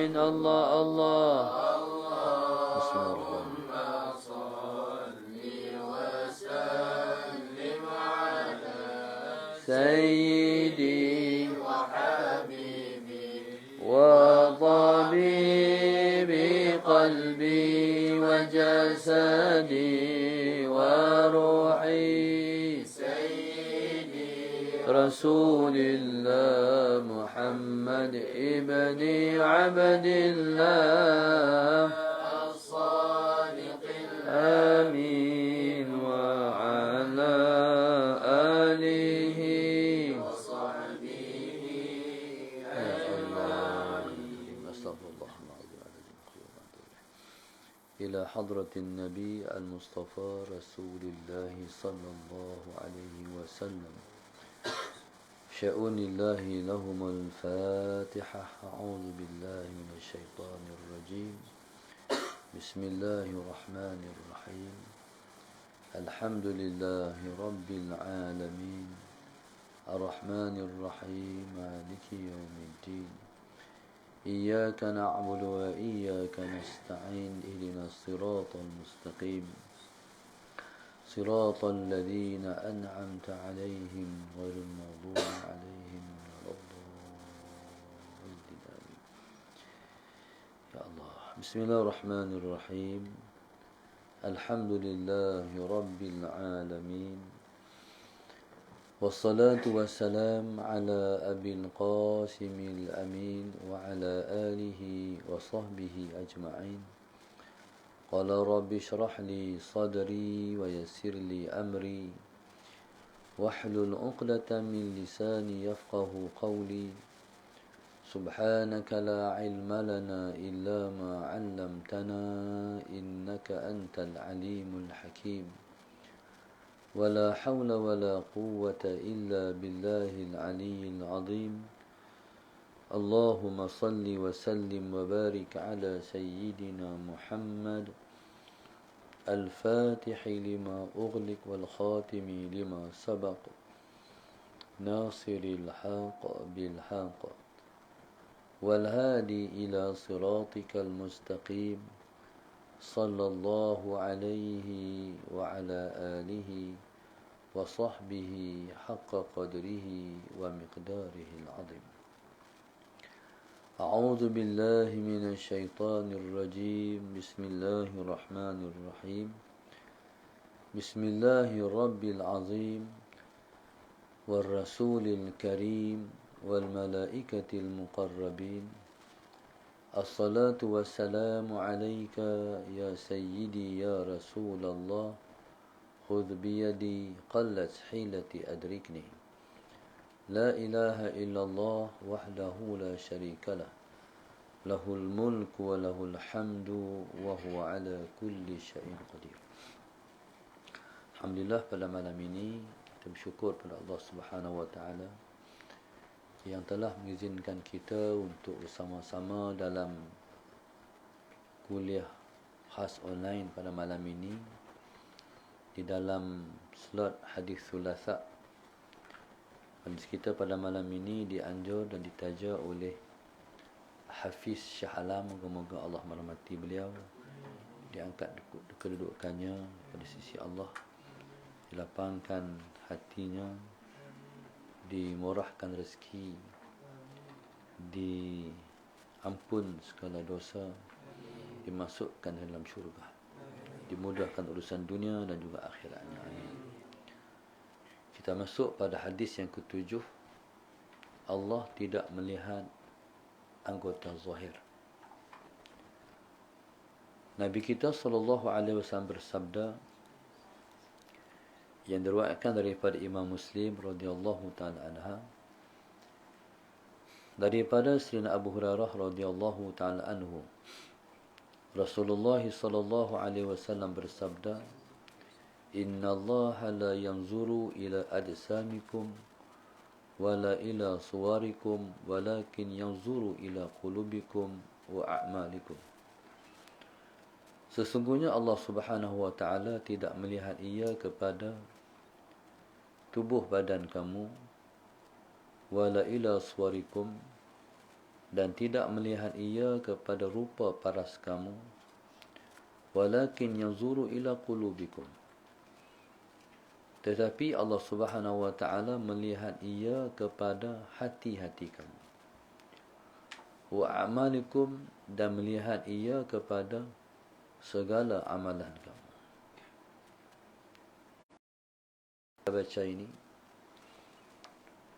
أجمعين. الله الله. بسم الله. سيدي وطبيبي قلبي وجسدي وروحي سيدي رسول الله محمد ابن عبد الله الصادق الأمين وعلى آله وصحبه أجمعين. أستغفر الله العظيم إلى حضرة النبي المصطفى رسول الله صلى الله عليه وسلم. شؤون الله لهم الفاتحة. أعوذ بالله من الشيطان الرجيم. بسم الله الرحمن الرحيم. الحمد لله رب العالمين الرحمن الرحيم مالك يوم الدين. إياك نعبد وإياك نستعين. اهدنا الصراط المستقيم صراط الذين أنعمت عليهم غير المغضوب عليهم ولا الضالين. يا الله. بسم الله الرحمن الرحيم. الحمد لله رب العالمين والصلاة والسلام على أبي القاسم الأمين وعلى آله وصحبه أجمعين. قال رب اشرح لي صدري ويسر لي أمري واحلل عقدة من لساني يفقه قولي. سبحانك لا علم لنا إلا ما علمتنا إنك أنت العليم الحكيم. ولا حول ولا قوة إلا بالله العلي العظيم. اللهم صل وسلم وبارك على سيدنا محمد الفاتح لما أغلق والخاتم لما سبق ناصر الحق بالحق والهادي إلى صراطك المستقيم. صلى الله عليه وعلى آله وصحبه حق قدره ومقداره العظيم. أعوذ بالله من الشيطان الرجيم. بسم الله الرحمن الرحيم. بسم الله الرب العظيم والرسول الكريم والملائكة المقربين. الصلاة والسلام عليك يا سيدي يا رسول الله. خذ بيدي قلت حيلتي أدركني. لا إله إلا الله وحده لا شريك له. له الملك وله الحمد وهو على كل شيء قدير. Alhamdulillah, pada malam ini kita bersyukur pada Allah Subhanahu wa taala yang telah mengizinkan kita untuk bersama-sama dalam kuliah khas online pada malam ini di dalam slot hadis Thulatha. Hadis kita pada malam ini dianjur dan ditaja oleh Hafiz Shah Alam, moga-moga Allah merahmati beliau, diangkat kedudukannya pada sisi Allah, dilapangkan hatinya, dimurahkan rezeki, diampun segala dosa, dimasukkan dalam syurga, dimudahkan urusan dunia dan juga akhiratnya. Amin. Kita masuk pada hadis yang ketujuh. Allah tidak melihat anggota zahir. Nabi kita SAW bersabda, yang diriwayatkan daripada Imam Muslim radhiyallahu taala anha, daripada Sayyidina Abu Hurairah radhiyallahu taala anhu, Rasulullah sallallahu alaihi wasallam bersabda, "Innallaha la yanzuru ila ajsamikum wala ila suwarikum walakin yanzuru ila qulubikum wa a'malikum." Sesungguhnya Allah Subhanahu wa taala tidak melihat ia kepada tubuh badan kamu, wala ila suwarikum, dan tidak melihat ia kepada rupa paras kamu, walakin yanzuru ila qulubikum, tetapi Allah Subhanahu wa taala melihat ia kepada hati-hati kamu, wa a'malikum, dan melihat ia kepada segala amalan kamu. Kita baca ini,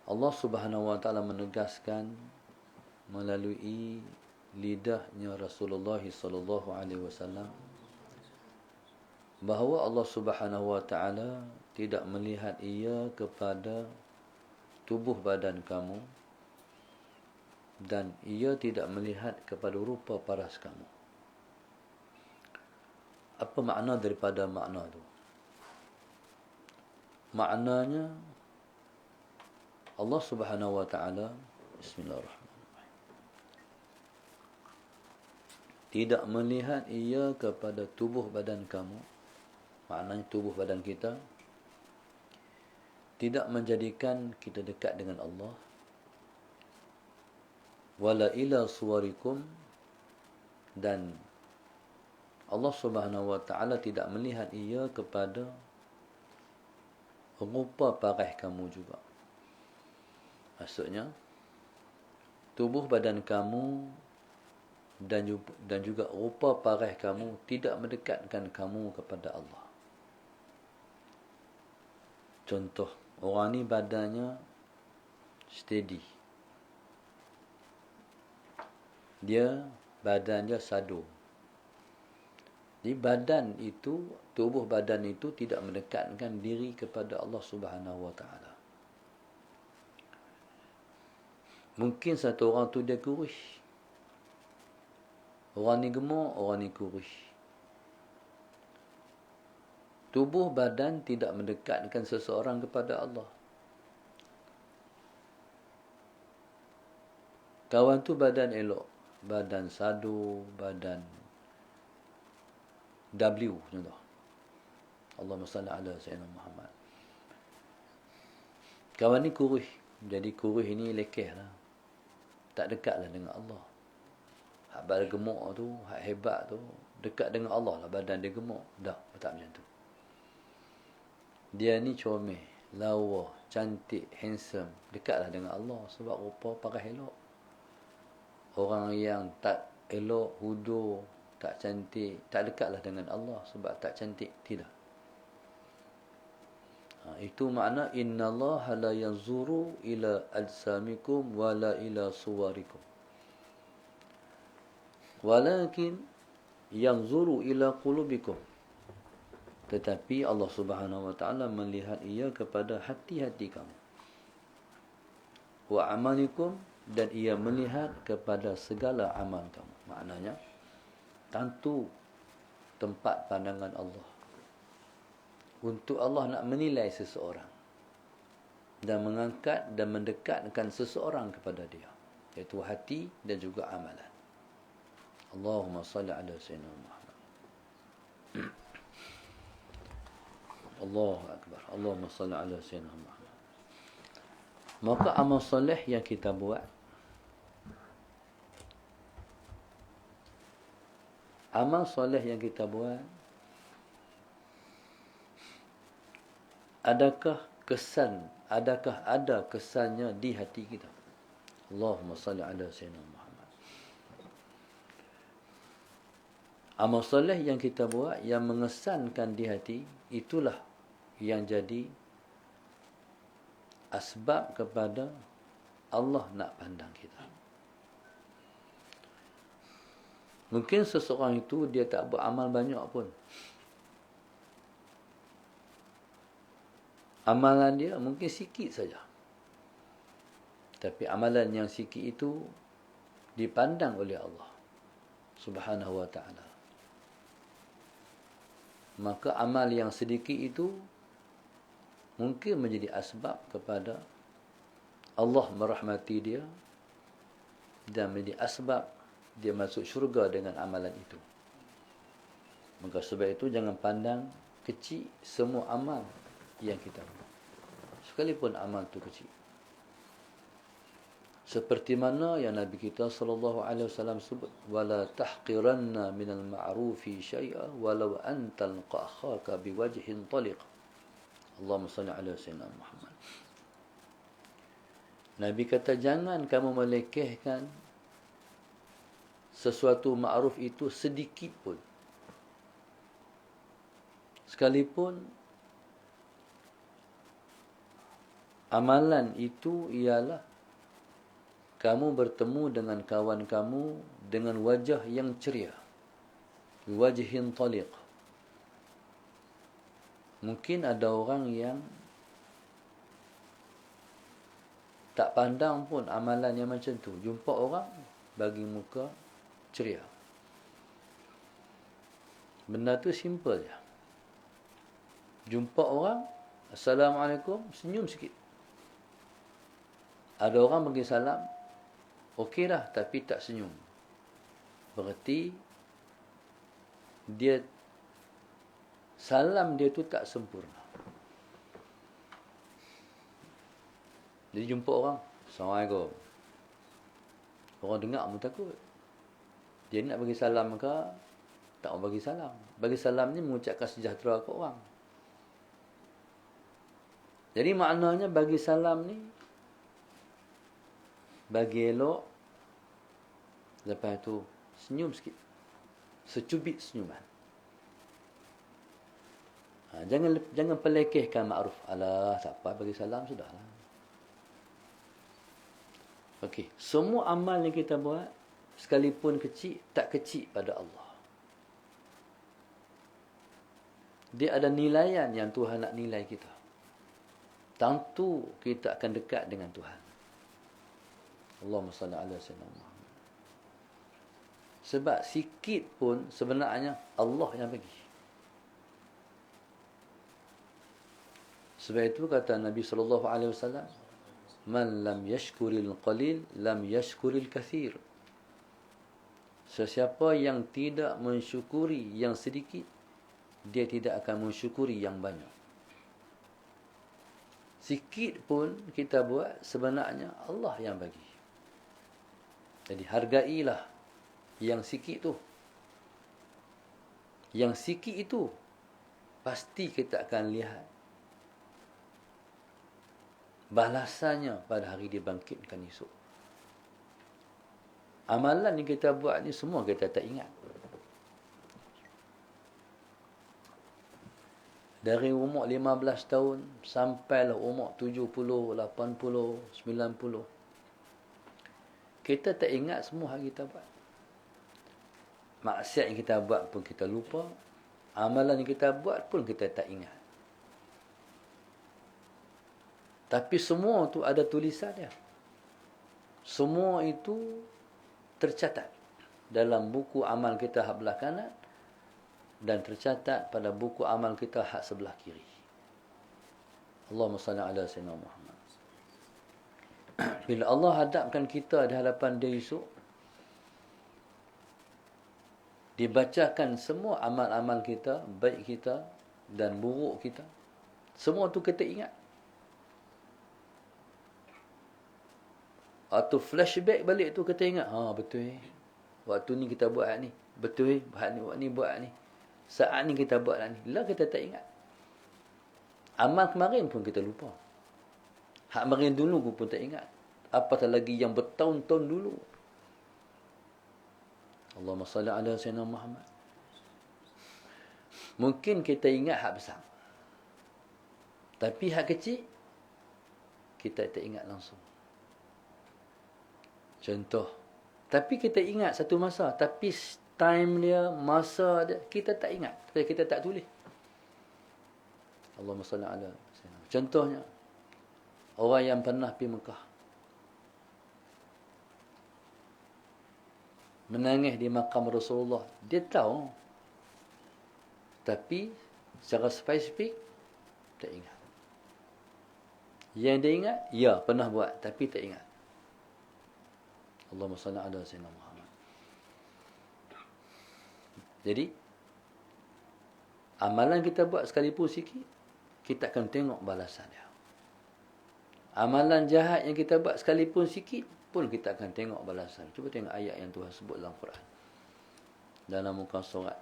Allah Subhanahu wa taala menegaskan melalui lidahnya Rasulullah sallallahu alaihi wasallam bahawa Allah Subhanahu wa taala tidak melihat ia kepada tubuh badan kamu, dan ia tidak melihat kepada rupa paras kamu. Apa makna daripada makna itu? Maknanya Allah Subhanahu wa taala, bismillahirrahmanirrahim, tidak melihat ia kepada tubuh badan kamu, maknanya tubuh badan kita tidak menjadikan kita dekat dengan Allah, wala ila suwarikum, dan Allah Subhanahu wa taala tidak melihat ia kepada rupa parah kamu juga. Maksudnya tubuh badan kamu dan juga rupa parah kamu tidak mendekatkan kamu kepada Allah. Contoh, orang ni badannya steady, badan dia sadu. Jadi badan itu, tubuh badan itu tidak mendekatkan diri kepada Allah Subhanahu wa taala. Mungkin satu orang tu dia kurus, orang ni gemuk, orang ni kurus. Tubuh badan tidak mendekatkan seseorang kepada Allah. Kawan tu badan elok, badan sadu, badan W contoh. Allahumma salli ala Sayyidina Muhammad. Kawan ni kurus, jadi kurus ini lekeh lah, tak dekat lah dengan Allah. Hak badan gemuk tu, hak hebat tu, dekat dengan Allah lah badan dia gemuk. Dah, tak macam tu. Dia ni comel, lawa, cantik, handsome, dekatlah dengan Allah sebab rupa paras elok. Orang yang tak elok, hudur, tak cantik, tak dekatlah dengan Allah sebab tak cantik, tidak. Itu makna innallaha la yanzuru ila ajsamikum wala ila suwarikum, walakin yanzuru ila qulubikum, tetapi Allah Subhanahu wa taala melihat ia kepada hati-hati kamu, wa amalikum, dan ia melihat kepada segala amal kamu. Maknanya tentu tempat pandangan Allah untuk Allah nak menilai seseorang dan mengangkat dan mendekatkan seseorang kepada dia, iaitu hati dan juga amalan. Allahumma salli ala Sayyidina Muhammad. Allahu Akbar. Allahumma salli ala Sayyidina Muhammad. Maka amal soleh yang kita buat, adakah ada kesannya di hati kita? Allahumma salli ala Sayyidina Muhammad. Amal soleh yang kita buat yang mengesankan di hati, itulah yang jadi asbab kepada Allah nak pandang kita. Mungkin seseorang itu dia tak buat amal banyak pun, amalan dia mungkin sikit saja, tapi amalan yang sikit itu dipandang oleh Allah Subhanahu wa taala. Maka amal yang sedikit itu mungkin menjadi asbab kepada Allah merahmati dia dan menjadi asbab dia masuk syurga dengan amalan itu. Maka sebab itu jangan pandang kecil semua amal yang kita buat, sekalipun amal itu kecil. Seperti mana yang Nabi kita sallallahu alaihi wasallam sebut, wala tahqiranna minal ma'rufi syai'a walau an talqa akhaka biwajhin taliq. Allahumma salli ala sayyidina Muhammad. Nabi kata, jangan kamu melekehkan sesuatu ma'ruf itu sedikit pun. Sekalipun amalan itu ialah kamu bertemu dengan kawan kamu dengan wajah yang ceria, wajhin taliq. Mungkin ada orang yang tak pandang pun amalan yang macam tu, jumpa orang bagi muka ceria. Benda tu simple je. Jumpa orang, Assalamualaikum, senyum sikit. Ada orang bagi salam, okey dah, tapi tak senyum. Berarti dia salam dia tu tak sempurna. Jadi jumpa orang, Assalamualaikum. Orang dengar pun takut. Dia nak bagi salam ke, tak mau bagi salam. Bagi salam ni mengucapkan sejahtera ke orang. Jadi maknanya bagi salam ni, bagi elok, lepas tu senyum sikit. Secubit senyuman. Jangan pelekehkan ma'ruf. Alah, tak apa, bagi salam sudahlah. Okey, semua amal yang kita buat, sekalipun kecil, tak kecil pada Allah. Dia ada nilaian yang Tuhan nak nilai kita. Tentu kita akan dekat dengan Tuhan. Allahumma salli ala sayyidina Muhammad. Sebab sikit pun sebenarnya Allah yang bagi. Sebab itu kata Nabi sallallahu alaihi wasallam, man lam yashkuril qalil lam yashkuril kathir. Sesiapa yang tidak mensyukuri yang sedikit, dia tidak akan mensyukuri yang banyak. Sikit pun kita buat, sebenarnya Allah yang bagi. Jadi hargailah yang sikit tu. Yang sikit itu pasti kita akan lihat balasannya pada hari dibangkitkan esok. Amalan yang kita buat ni semua kita tak ingat. Dari umur 15 tahun sampailah umur 70, 80, 90. Kita tak ingat semua yang kita buat. Maksiat yang kita buat pun kita lupa. Amalan yang kita buat pun kita tak ingat. Tapi semua tu ada tulisan dia. Semua itu tercatat dalam buku amal kita hak belah kanan dan tercatat pada buku amal kita hak sebelah kiri. Allahumma salli ala sayyidina Muhammad. Bila Allah hadapkan kita di hadapan dia esok, dibacakan semua amal-amal kita, baik kita dan buruk kita. Semua tu kita ingat. Atau flashback balik tu kita ingat, betul waktu ni kita buat ni, betul buat ni buat ni. Saat ni kita buat ni. Lah kita tak ingat. Amal kemarin pun kita lupa. Hak kemarin dulu pun tak ingat. Apatah lagi yang bertahun-tahun dulu. Allahumma salli ala sayyidina Muhammad. Mungkin kita ingat hak besar. Tapi hak kecil, kita tak ingat langsung. Contoh. Tapi kita ingat satu masa. Tapi time dia, masa dia, kita tak ingat. Sebab kita tak tulis. Allahumma salli ala sayyidina. Contohnya, orang yang pernah pergi Mekah. Menangis di makam Rasulullah. Dia tahu. Tapi, secara spesifik, tak ingat. Yang dia ingat, ya, pernah buat. Tapi tak ingat. Allahumma salli ala sayyidina Muhammad. Jadi, amalan kita buat sekalipun sikit, kita akan tengok balasan dia. Amalan jahat yang kita buat sekalipun sikit, pun kita akan tengok balasan. Cuba tengok ayat yang Tuhan sebut dalam Quran. Dalam muka surat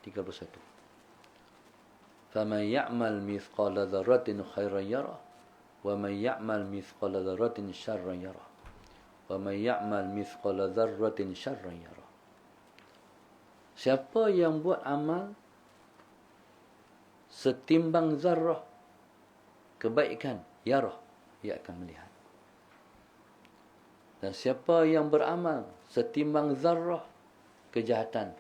31. فَمَنْ يَعْمَلْ مِثْقَالَ ذَرَّةٍ خَيْرًا يَرَهُ وَمَنْ يَعْمَلْ مِثْقَالَ ذَرَّةٍ شَرًّا يَرَهُ وَمَنْ يَعْمَلْ مِثْقَالَ ذَرَّةٍ شَرًّا يَرَهُ. Siapa yang buat amal setimbang zarrah kebaikan, yarah, ia akan melihat. Dan siapa yang beramal setimbang zarrah kejahatan,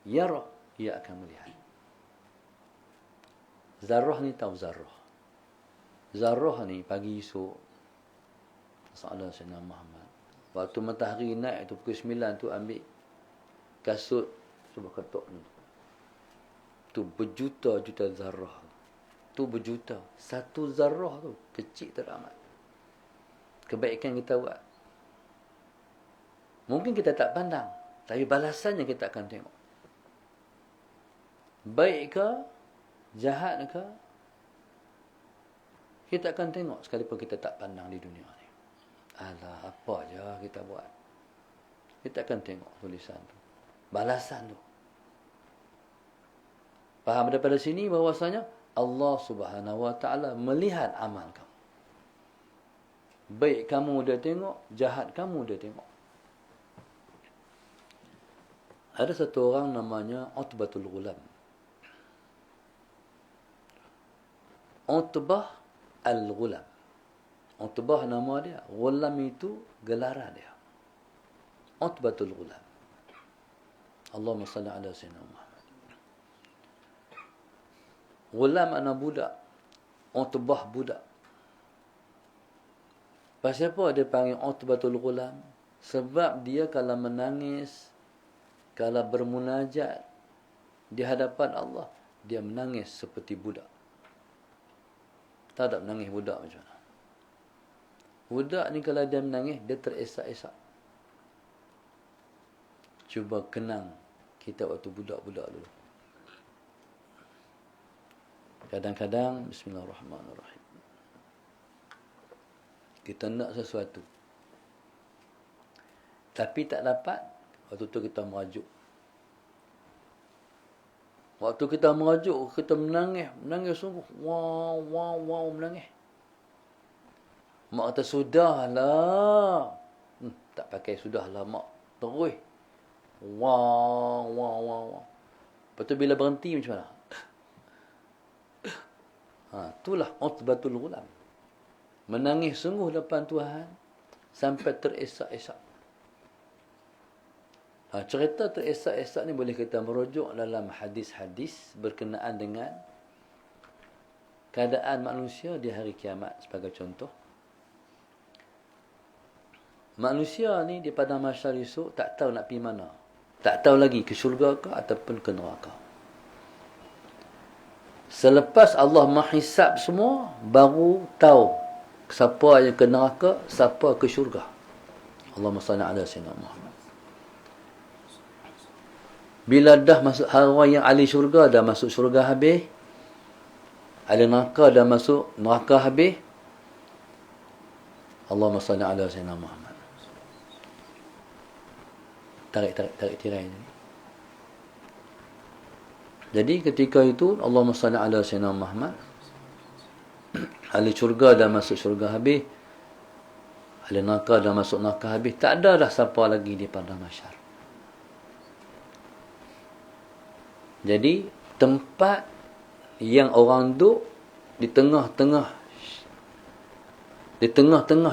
yarah, ia akan melihat. Zarrah ni tahu zarrah. Zarrah ni pagi esok, Salah Sayyidina Muhammad, waktu matahari naik tu pukul 9 tu, ambil kasut cuba ketuk ni, tu berjuta-juta zarrah. Tu berjuta. Satu zarrah tu kecil teramat. Kebaikan kita buat, mungkin kita tak pandang, tapi balasannya kita akan tengok. Baik ke, jahat ke, kita akan tengok sekalipun kita tak pandang di dunia ni. Alah, apa je kita buat, kita akan tengok tulisan tu, balasan tu. Faham daripada sini bahawasanya Allah Subhanahu Wa Taala melihat amal kamu. Baik kamu dia tengok, jahat kamu dia tengok. Ada satu orang namanya Utbatul Ghulam. Utbah Al-Ghulam. Utbah nama dia, Ghulam itu gelaran dia. Utbatul Ghulam. Allahumma salli ala sayyidina Muhammad. Ghulam anak budak, Utbah budak. Pasal apa dia panggil Utbatul Ghulam? Sebab dia kalau menangis, kalau bermunajat di hadapan Allah, dia menangis seperti budak. Tak ada menangis budak macam mana. Budak ni kalau dia menangis, dia teresak-esak. Cuba kenang kita waktu budak-budak dulu. Kadang-kadang, bismillahirrahmanirrahim, kita nak sesuatu, tapi tak dapat, waktu tu kita merajuk. Waktu kita merajuk, kita menangis, menangis sungguh. Wow, wow, wow, menangis. Mak kata, sudahlah. Tak pakai sudahlah, mak. Terus. Wow, wow, wow, wow. Lepas tu bila berhenti macam mana? Itulah Utbatul Ghulam. Menangis sungguh depan Tuhan sampai teresak-esak. Cerita teresak-esak ni boleh kita merujuk dalam hadis-hadis berkenaan dengan keadaan manusia di hari kiamat. Sebagai contoh, manusia ni di padang mahsyar esok tak tahu nak pergi mana. Tak tahu lagi ke syurga ke ataupun ke neraka. Selepas Allah menghisap semua, baru tahu siapa yang ke neraka, siapa ke syurga. Allahumma salli ala sayyidina Muhammad. Bila dah masuk orang yang ahli syurga, dah masuk syurga habis, ahli neraka dah masuk neraka habis, Allahumma salli ala sayyidina Muhammad. Tarik tirai ni. Jadi ketika itu Allahumma salli ala sayyidina Muhammad, ahli syurga dah masuk syurga habis, ahli neraka dah masuk neraka habis, tak ada dah siapa lagi di padang mahsyar. Jadi tempat yang orang duduk di tengah-tengah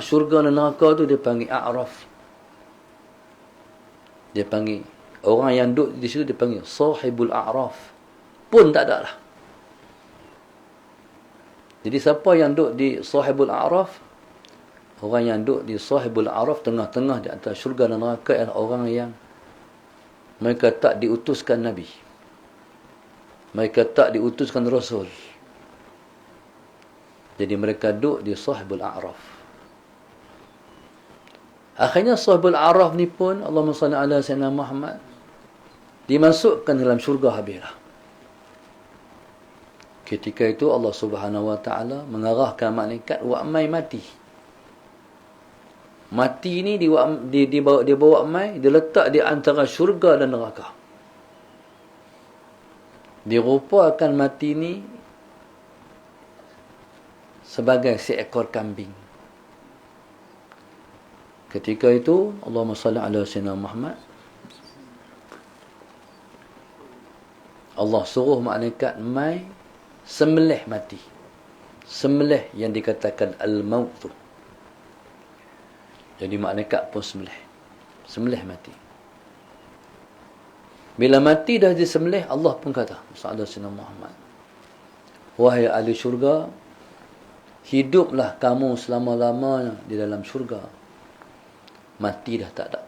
syurga dan neraka tu dia panggil A'raf. Dia panggil orang yang duduk di situ, dia panggil Sahibul A'raf. Pun tak ada lah. Jadi siapa yang duduk di Sahibul A'raf, orang yang duduk di Sahibul A'raf, tengah-tengah di antara syurga dan neraka, adalah orang yang mereka tak diutuskan Nabi, mereka tak diutuskan Rasul. Jadi mereka duduk di Sahibul A'raf. Akhirnya Sahibul A'raf ni pun, Allahumma salli ala sayyidina Muhammad, dimasukkan dalam syurga habislah. Ketika itu Allah Subhanahu Wa Taala mengarahkan malaikat, wa amai mati. Mati ni dibawa mai, diletak di antara syurga dan neraka. Dirupakan mati ni sebagai seekor kambing. Ketika itu, Allahumma salli ala sayyidina Muhammad, Allah suruh malaikat mai sembelih mati. Sembelih yang dikatakan al-maut tu. Jadi malaikat pun sembelih mati. Bila mati dah disembelih, Allah pun kata, sallallahu alaihi wasallam Muhammad, wahai ahli syurga, hiduplah kamu selama-lamanya di dalam syurga. Mati dah tak ada.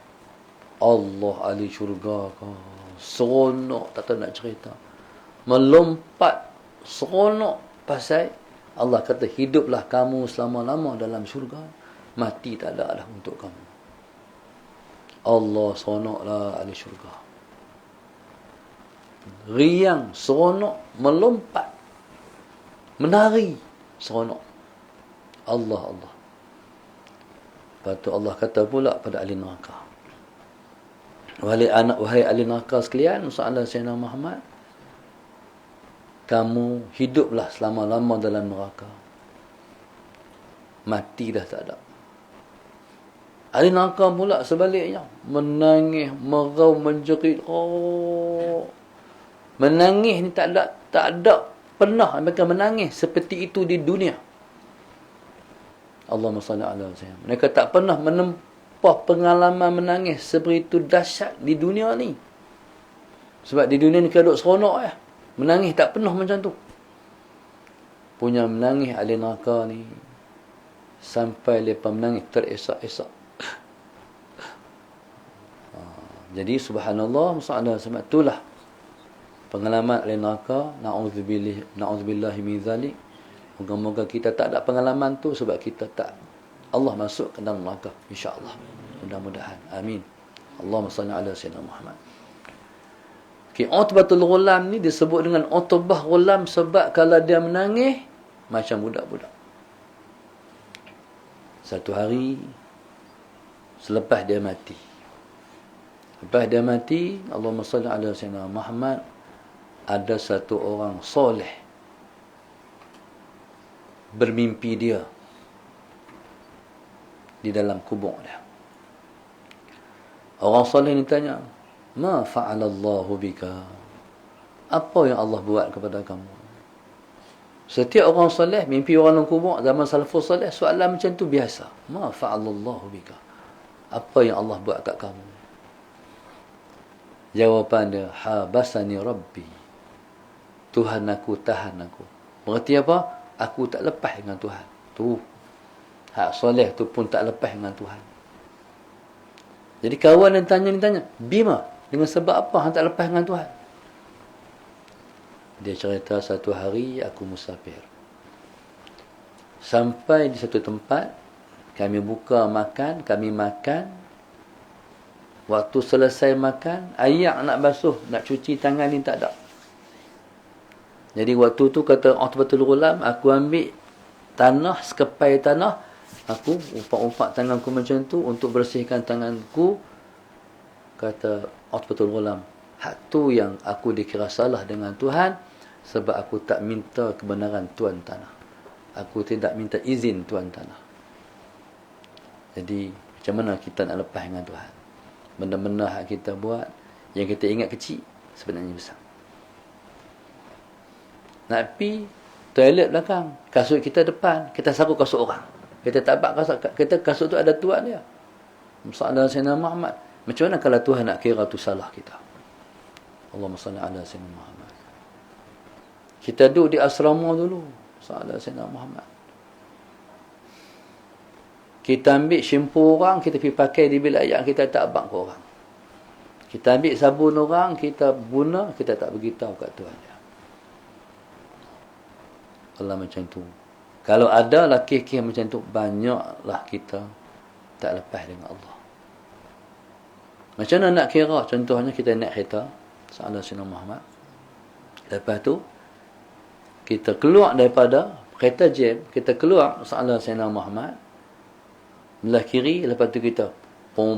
Allah ahli syurga, seronok, tak tahu nak cerita. Melompat, seronok pasal Allah kata, hiduplah kamu selama-lama dalam syurga. Mati tak ada dah untuk kamu. Allah seronoklah ahli syurga. Riang, seronok, melompat, menari, seronok. Allah. Lepas tu Allah kata pula pada ahli neraka, wahai ahli neraka sekalian, sallallahu alaihi wasallam Muhammad, kamu hiduplah selama-lama dalam neraka. Mati dah tak ada. Ahli neraka pula sebaliknya, menangis, merau, menjerit. Menangis ni tak ada pernah mereka menangis seperti itu di dunia. Allahumma salli ala sayyidina. Mereka tak pernah menempah pengalaman menangis seperti itu dahsyat di dunia ni. Sebab di dunia ni kita duduk seronok ya. Menangis tak pernah macam tu. Punya menangis ahli neraka ni sampai lepas menangis teresak-esak. Jadi subhanallah, masalah sebab itulah pengalaman ahli neraka. Na'udzubillah min zalik. Moga-moga kita tak ada pengalaman tu, sebab kita tak, Allah masuk ke dalam neraka insya-Allah. Mudah-mudahan. Amin. Allahumma salli ala sayyidina Muhammad. Utbatul Ghulam ni disebut dengan Utbah Ghulam sebab kalau dia menangis macam budak-budak. Satu hari selepas dia mati, Allahumma salli ala sayyidina Muhammad, ada satu orang soleh bermimpi dia di dalam kubur dia. Orang soleh ni tanya, ma fa'alallahu bika? Apa yang Allah buat kepada kamu? Setiap orang soleh mimpi orang dalam kubur zaman salafus soleh, soalan macam tu biasa. Ma fa'alallahu bika? Apa yang Allah buat kat kamu? Jawapan dia, habasani rabbi. Tuhan aku tahan aku. Berarti apa? Aku tak lepas dengan Tuhan. Tu. Hak soleh tu pun tak lepas dengan Tuhan. Jadi kawan yang tanya ni tanya, bima, dengan sebab apa hang tak lepas dengan Tuhan? Dia cerita, satu hari aku musafir. Sampai di satu tempat, kami buka makan, kami makan. Waktu selesai makan, ayak nak basuh, nak cuci tangan ni tak ada. Jadi waktu tu kata Utbatul Ghulam, aku ambil tanah, sekepai tanah, aku umpat-umpat tanganku macam tu untuk bersihkan tanganku. Kata Utbatul Ghulam, hak tu yang aku dikira salah dengan Tuhan, sebab aku tak minta kebenaran tuan tanah. Aku tidak minta izin tuan tanah. Jadi macam mana kita nak lepas dengan Tuhan? Benda-benda hak kita buat, yang kita ingat kecil, sebenarnya besar. Nak pergi toilet belakang, kasut kita depan, kita saruk kasut orang. Kita tapak kasut, kita kasut tu ada tuan dia. Masalah Sayyidina Muhammad. Macam mana kalau Tuhan nak kira tu salah kita? Allahumma salli ala Sayyidina Muhammad. Kita duduk di asrama dulu. Masalah Sayyidina Muhammad. Kita ambil shampoo orang, kita pergi pakai di bilik ayak, kita tak abang ke orang. Kita ambil sabun orang, kita guna, kita tak beritahu kat Tuhan dia. Allah macam tu. Kalau ada lah kes-kes macam tu, banyaklah kita tak lepas dengan Allah. Macam mana nak kira? Contohnya kita naik kereta, Sayyidina Sayyidina Muhammad. Lepas tu kita keluar daripada kereta jam, kita keluar Sayyidina Sayyidina Muhammad. belah kiri, lepas tu kita pom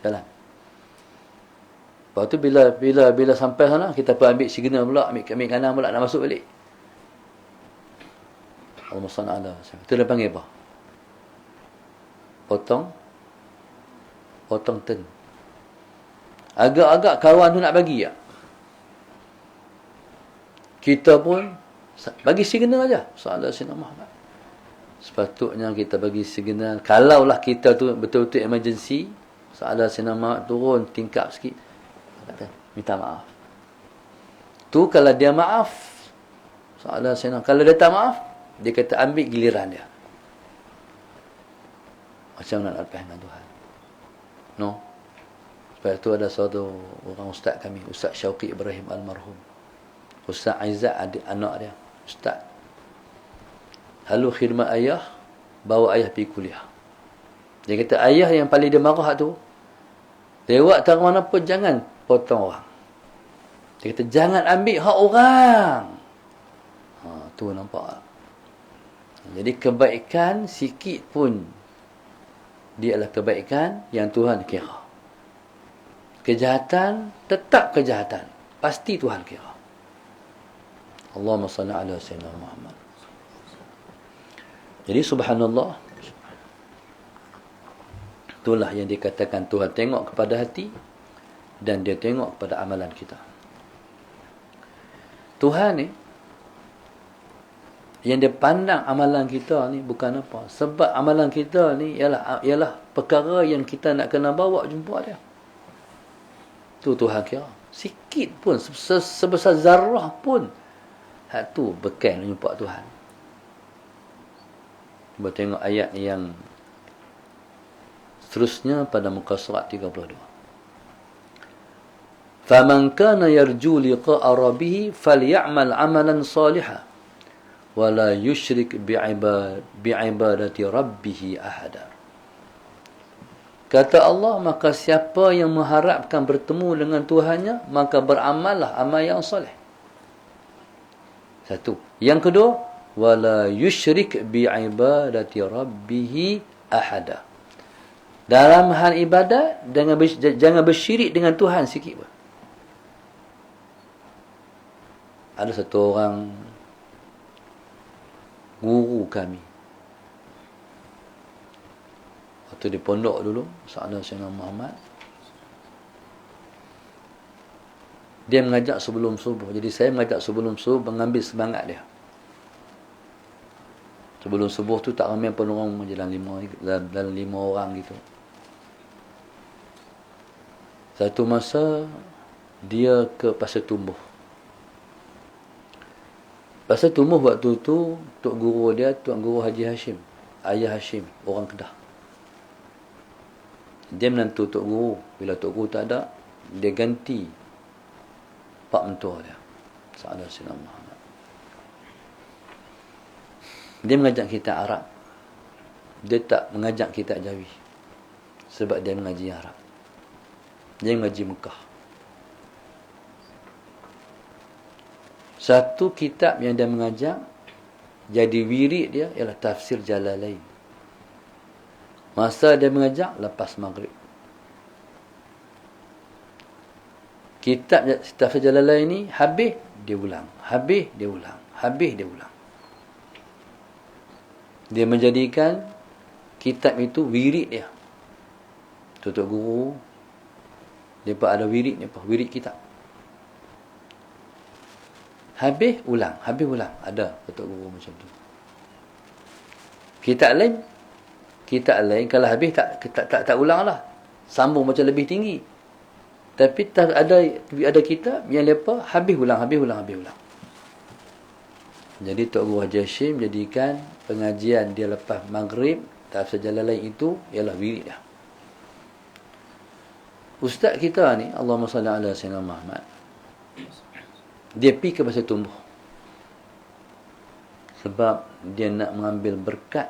jalan. Lepas tu bila sampai sana, kita pun ambil signal pula, ambil kanan pula, nak masuk balik. Allahumma salli ala Muhammad. Itu dia panggil apa? Potong turn. Agak-agak kawan tu nak bagi tak? Kita pun bagi signal aja. Sallallahu alaihi wasallam. Sepatutnya kita bagi signal. Kalaulah kita tu betul-betul emergency, sallallahu alaihi wasallam turun tingkap sikit. Kata, minta maaf. Tu kalau dia maaf, sallallahu alaihi wasallam. Kalau dia tak maaf, dia kata ambil giliran dia. Macam nak lepas dengan Tuhan. No. Sebab tu ada satu orang ustaz kami, Ustaz Syauqi Ibrahim almarhum. Ustaz Aizat anak dia, ustaz. Lalu khidmat ayah, bawa ayah pergi kuliah. Dia kata ayah yang paling dia marah tu, lewat tak mana pun jangan potong orang. Dia kata jangan ambil hak orang. Tu nampak. Jadi kebaikan sikit pun dia adalah kebaikan yang Tuhan kira. Kejahatan tetap kejahatan, pasti Tuhan kira. Allahumma salli ala sayyidina Muhammad. Jadi subhanallah, itulah yang dikatakan Tuhan tengok kepada hati dan dia tengok kepada amalan kita. Tuhan ni yang dia pandang amalan kita ni bukan apa, sebab amalan kita ni ialah perkara yang kita nak kena bawa jumpa dia. Tu Tuhan kira. Sikit pun, sebesar zarah pun, hak tu bekal jumpa Tuhan. Cuba tengok ayat yang seterusnya pada muka surat 32. فَمَنْ كَانَ يَرْجُو لِقَاءَ رَبِّهِ فَلْيَعْمَلْ عَمَلًا صَالِحًا وَلَا يُشْرِكْ بِعِبَادَةِ رَبِّهِ أَحَدًا. Kata Allah, maka siapa yang mengharapkan bertemu dengan Tuhannya, maka beramallah amal yang soleh. Satu. Yang kedua, wala yusyrik bi'ibadati rabbih ahada. Dalam hal ibadat, jangan bersyirik dengan Tuhan sikit pun. Ada satu orang guru kami, waktu di pondok dulu, Sallallahu alaihi wasallam Muhammad, dia mengajak sebelum subuh. Jadi saya mengajak sebelum subuh, mengambil semangat dia. Sebelum subuh tu tak ramai pun orang, dalam 5 orang gitu. Satu masa dia ke Pasar Tumbuh. Pasar Tumbuh waktu tu Tok Guru dia, Tuan Guru Haji Hashim, Ayah Hashim, orang Kedah. Dia menantu Tok Guru. Bila Tok Guru tak ada, dia ganti pak mentua dia, Sallallahu alaihi wasallam. Dia mengajak kita Arab. Dia tak mengajak kita Jawi. Sebab dia mengaji Arab. Dia mengaji Mekah. Satu kitab yang dia mengajak, jadi wirid dia ialah Tafsir Jalalain. Masa dia mengajak, lepas maghrib. Kitab Tafsir Jalalain ni, habis, dia ulang. Habis, dia ulang. Habis, dia ulang. Dia menjadikan kitab itu wirid dia. Tutup Guru, dia ada wirid ni, wirid kitab. Habis ulang, habis ulang. Ada Tutup Guru macam tu. Kitab lain kalau habis tak ulang lah. Sambung macam lebih tinggi. Tapi ada kitab yang lepas habis ulang. Jadi Tok Guru Haji Hashim jadikan pengajian dia lepas maghrib Tafsir Jalalain itu ialah wirid dia. Ustaz kita ni, Allahumma salli ala sayyidina Muhammad, dia pergi ke Pasar Tumbuh sebab dia nak mengambil berkat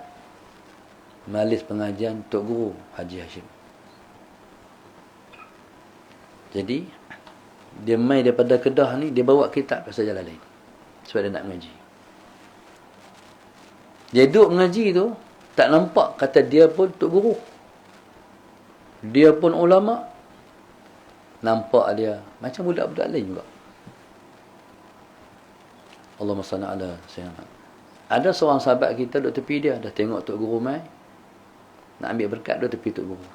majlis pengajian Tok Guru Haji Hashim. Jadi dia mai daripada Kedah ni, dia bawa kitab Tafsir Jalalain sebab dia nak mengaji. Dia duduk mengaji tu, Tak nampak kata dia pun tok guru. Dia pun ulama. Nampak dia macam budak-budak lain juga. Allahumma salli ala sayyidina. Ada seorang sahabat kita duduk tepi dia, dah tengok tok guru mai. Nak ambil berkat duduk tepi tok guru.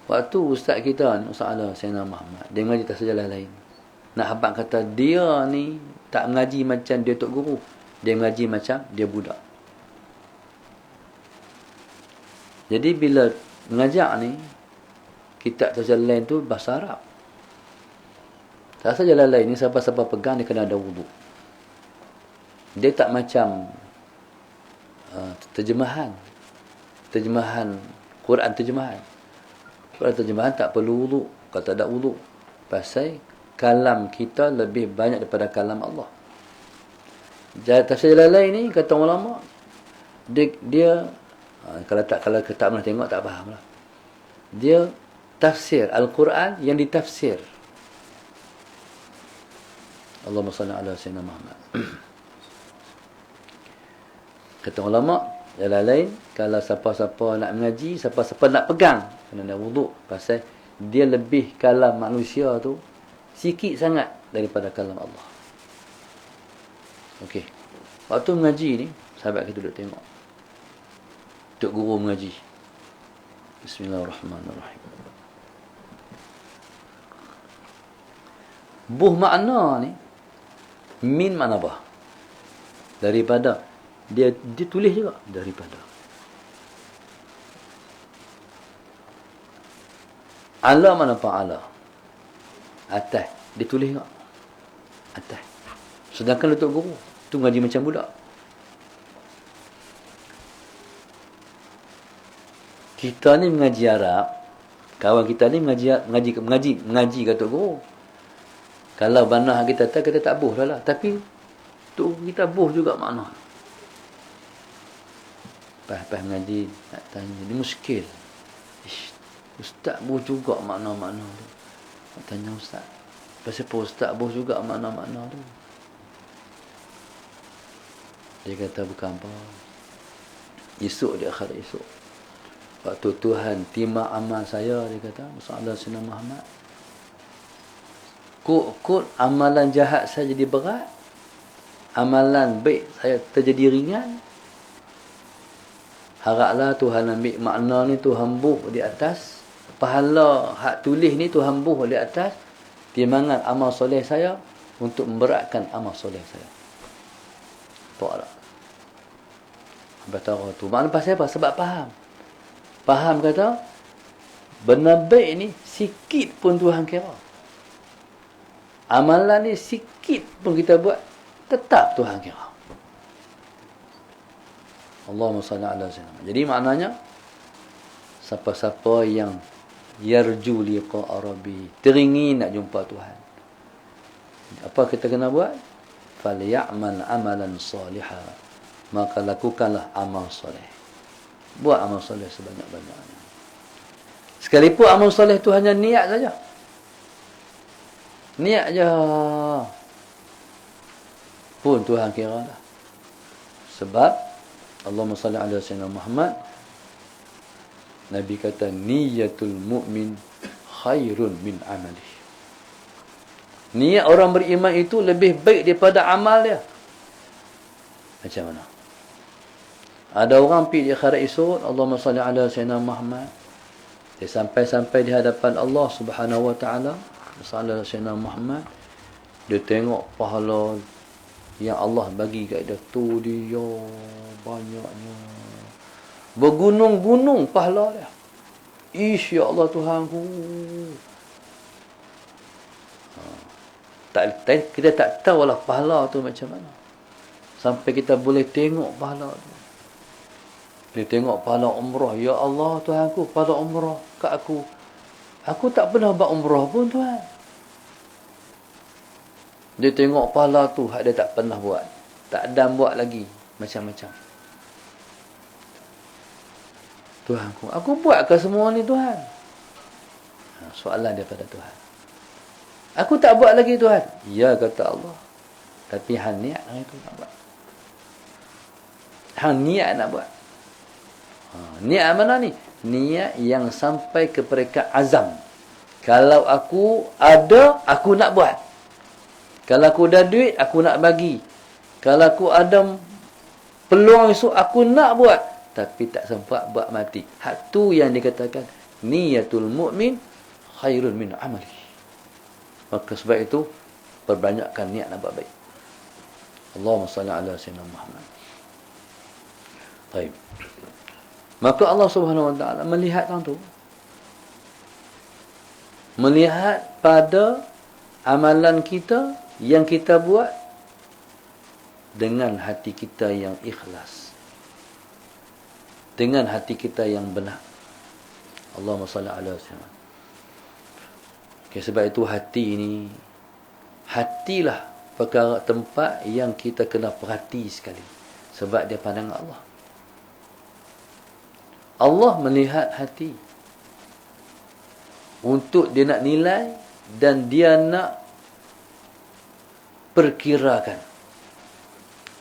Waktu ustaz kita ni, Ustaz Ala Sayyidina Muhammad, dia mengaji tak sejalan lain. Nak habaq kata dia ni tak mengaji macam dia tok guru. Dia mengaji macam dia budak. Jadi bila mengajak ni, kitab sejalan lain tu bahasa Arab. Tak sejalan lain ni siapa-siapa pegang dia kena ada wudu. Dia tak macam terjemahan Quran terjemahan. Quran terjemahan tak perlu wudu. Kalau tak ada wudu, pasal kalam kita lebih banyak daripada kalam Allah. Tafsir jalan lain ni kata ulama, dia kalau tak pernah tengok tak faham lah. Dia tafsir Al-Quran yang ditafsir. Allahumma salli ala sayyidina Muhammad. Kata ulama, jalan lain, kalau siapa-siapa nak mengaji, siapa-siapa nak pegang, kena ada wuduk. Pasal dia lebih kalam manusia tu sikit sangat daripada kalam Allah. Okey. Waktu mengaji ni, sahabat kita duduk tengok. Tok guru mengaji. Bismillahirrahmanirrahim. Buh makna ni, min makna apa? Daripada. Dia tulis juga daripada. Ala mana apa ala? Atas. Dia tulis juga. Atas. Sedangkan Datuk Guru tu ngaji macam budak. Kita ni mengaji Arab, kawan kita ni mengaji kata Guru. Kalau banah kita tak boh dah lah. Tapi tu kita boh juga makna. Pas mengaji nak tanya, dia muskil. Ustaz boh juga makna-makna tu. Nak tanya ustaz. Pasal apa ustaz boh juga makna-makna tu? Dia kata bukan apa. Esok dia akhirat esok. Waktu Tuhan timah amal saya, dia kata, Rasulullah Sayyidina Muhammad, kut amalan jahat saya jadi berat, amalan baik saya terjadi ringan. Haraplah Tuhan ambil makna ni, Tuhan buh di atas pahala hak tulis ni, Tuhan buh di atas timbangan amal soleh saya untuk memberatkan amal soleh saya. Nampak tak? Betara tu makna pasal apa? Sebab faham kata benar baik ni sikit pun Tuhan kira. Amalan ni sikit pun kita buat, tetap Tuhan kira. Allahumma salli ala sayyidina. Jadi maknanya, siapa-siapa yang yarju liqa'a rabbi, teringin nak jumpa Tuhan, apa kita kena buat? Falyamal amalan salihah, maka lakukanlah amal soleh. Buat amal soleh sebanyak-banyaknya. Sekalipun amal soleh tu hanya niat saja. Niat je pun Tuhan kira dah. Sebab Allahumma salli ala sayyidina Muhammad, Nabi kata niyatul mu'min khairun min amali. Niat orang beriman itu lebih baik daripada amal dia. Macam mana? Ada orang pergi di akhirat esok, Allahumma salli ala sayyidina Muhammad, dia sampai di hadapan Allah Subhanahu wa taala, sallallahu sayyidina Muhammad, dia tengok pahala yang Allah bagi kat dia tu, dia banyaknya, bergunung-gunung pahala dia. Ish, ya Allah Tuhanku. Kita tak tahu lah pahala tu macam mana sampai kita boleh tengok pahala tu. Dia tengok pahala umrah, ya Allah Tuhanku, pahala umrah kat aku. Aku tak pernah buat umrah pun Tuhan. Dia tengok pahala tu hak dia tak pernah buat, tak ada buat lagi, macam-macam. Tuhanku, aku buat ke semua ni Tuhan? Soalan daripada Tuhan. Aku tak buat lagi Tuhan. Ya, kata Allah. Tapi hal niat itu tak buat. Hang niat nak buat. Niat mana ni? Niat yang sampai ke peringkat azam. Kalau aku ada, aku nak buat. Kalau aku ada duit, aku nak bagi. Kalau aku ada peluang esok, aku nak buat. Tapi tak sempat buat mati. Hak tu yang dikatakan niyatul mu'min khairun min amali. Maka sebab itu perbanyakkan niat nak buat baik. Allahumma salli ala sayyidina Muhammad. Baik. Maka Allah Subhanahu wa taala melihat orang tu. Melihat pada amalan kita yang kita buat dengan hati kita yang ikhlas. Dengan hati kita yang benar. Allahumma salli ala sayyidina. Okay, sebab itu hati ini, hatilah perkara tempat yang kita kena perhati sekali. Sebab dia pandang Allah. Allah melihat hati. Untuk dia nak nilai dan dia nak perkirakan.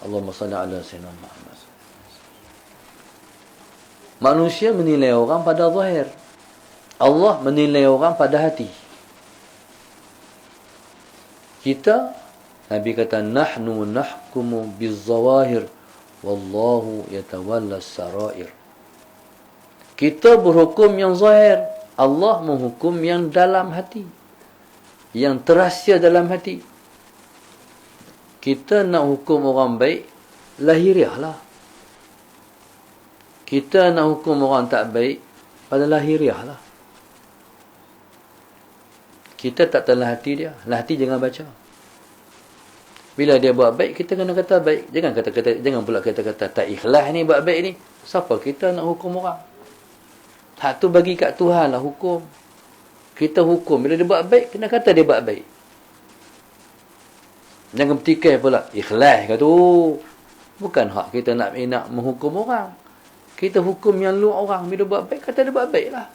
Allahumma salli ala sayyidina Muhammad. Manusia menilai orang pada zahir. Allah menilai orang pada hati. Kita, Nabi kata, nahnu nahkumu bizzawahir wallahu yatawalla sarair. Kita berhukum yang zahir, Allah menghukum yang dalam hati, yang terahsia dalam hati. Kita nak hukum orang baik, lahiriah lah. Kita nak hukum orang tak baik, pada lahiriah lah. Kita tak telah hati dia. Lah hati jangan baca. Bila dia buat baik, kita kena kata baik. Jangan pula kata-kata tak ikhlas ni buat baik ni. Siapa kita nak hukum orang? Hak tu bagi kat Tuhan lah hukum. Kita hukum. Bila dia buat baik, kena kata dia buat baik. Jangan bertikai pula. Ikhlas kata tu. Bukan hak kita nak menghukum orang. Kita hukum yang luar orang. Bila buat baik, kata dia buat baik lah.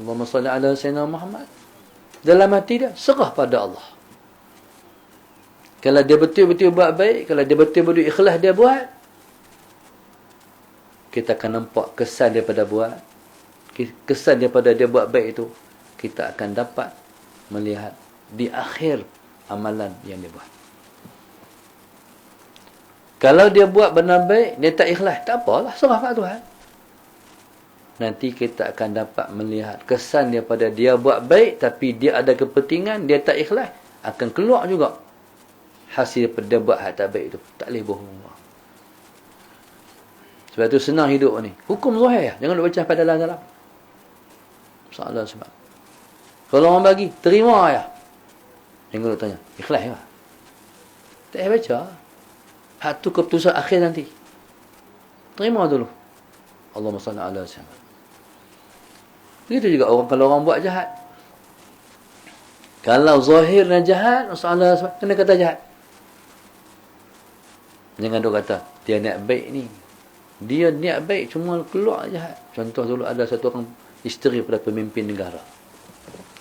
Allahumma salli ala sayyidina Muhammad. Dalam hati dia, serah pada Allah. Kalau dia betul-betul buat baik, kalau dia betul-betul ikhlas dia buat, kita akan nampak kesan daripada buat. Kesan daripada dia buat baik itu, kita akan dapat melihat di akhir amalan yang dia buat. Kalau dia buat benar baik, dia tak ikhlas, tak apalah, serah kat Tuhan. Nanti kita akan dapat melihat kesan daripada dia buat baik, tapi dia ada kepentingan, dia tak ikhlas, akan keluar juga hasil daripada dia buat hak tak baik itu. Tak boleh bohong. Sebab itu senang hidup ni. Hukum zahir, jangan duk baca pada dalam-dalam. Salah sebab. Kalau orang bagi, terima ya. Jangan duk tanya, ikhlas ya? Tak payah baca. Hak tu keputusan akhir nanti. Terima dulu. Allahumma salli ala sayyidina. Begitu juga orang, kalau orang buat jahat. Kalau zahir dan jahat, masalah kena kata jahat. Jangan duk kata dia niat baik ni. Dia niat baik cuma keluar jahat. Contoh dulu ada satu orang isteri pada pemimpin negara.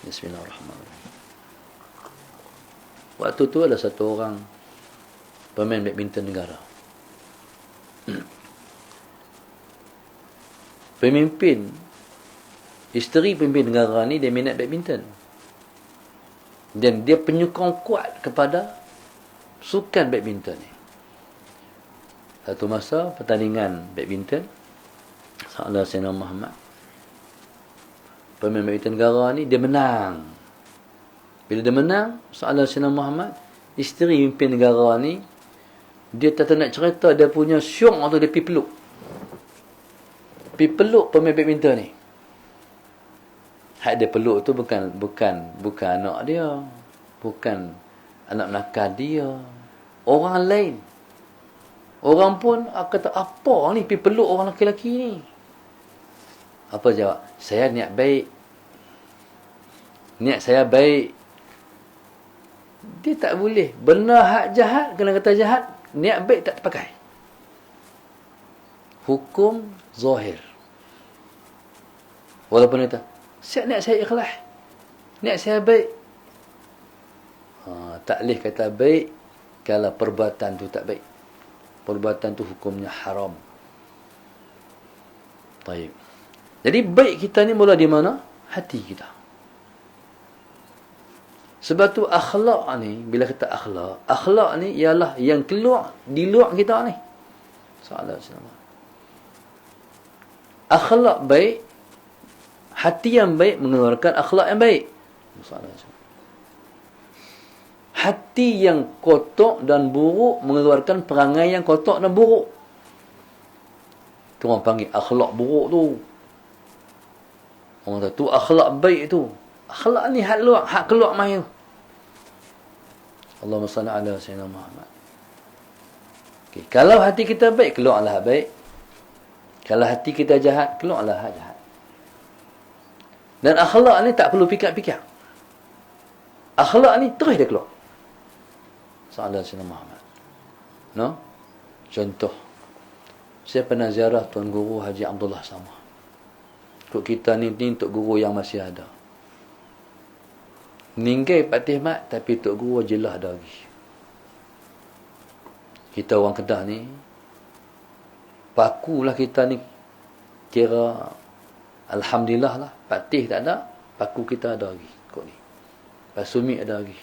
Bismillahirrahmanirrahim. Waktu tu ada satu orang pemain badminton negara. Pemimpin, isteri pemimpin negara ni dia minat badminton. Dan dia penyokong kuat kepada sukan badminton ni. Satu masa pertandingan badminton, Salah Sayyidina Muhammad, pemain badminton negara ni, dia menang. Bila dia menang, Salah Sayyidina Muhammad, isteri pemimpin negara ni, dia tak nak cerita dia punya syok atau dia pergi peluk. Pergi peluk pemain badminton ni. Hak dia peluk tu bukan anak dia, bukan anak nakal dia, orang lain. Orang pun kata, apa ni pergi peluk orang lelaki ni? Apa jawab? Saya niat baik. Niat saya baik. Dia tak boleh. Benar hak jahat, kena kata jahat. Niat baik tak terpakai. Hukum zahir. Walaupun kata, niat saya ikhlas. Niat saya baik. Tak boleh kata baik kalau perbuatan tu tak baik. perbuatan tu hukumnya haram. Baik. Jadi baik kita ni mula di mana? Hati kita. Sebab tu akhlak ni, bila kata akhlak ni ialah yang keluar di luar kita ni. Sallallahu alaihi wasallam. Akhlak baik, hati yang baik mengeluarkan akhlak yang baik. Sallallahu alaihi wasallam. Hati yang kotor dan buruk mengeluarkan perangai yang kotor dan buruk. Tu orang panggil akhlak buruk tu. Orang kata tu akhlak baik tu. Akhlak ni hak keluar mai. Allahumma salli ala sayyidina Muhammad. Okay. Kalau hati kita baik, keluarlah baik. Kalau hati kita jahat, keluarlah hak jahat. Dan akhlak ni tak perlu fikir-fikir. Akhlak ni terus dia keluar. Sallallahu alaihi Muhammad. No? Contoh. Saya pernah ziarah Tuan Guru Haji Abdullah Sama. Untuk kita ni Tok Guru yang masih ada. Ninggai Pak Mat, tapi Tok Guru jelah ada lagi. Kita orang Kedah ni, pakulah kita ni, kira alhamdulillah lah, Pak Tih tak ada, paku kita ada lagi. Kok ni. Pak Sumi ada lagi.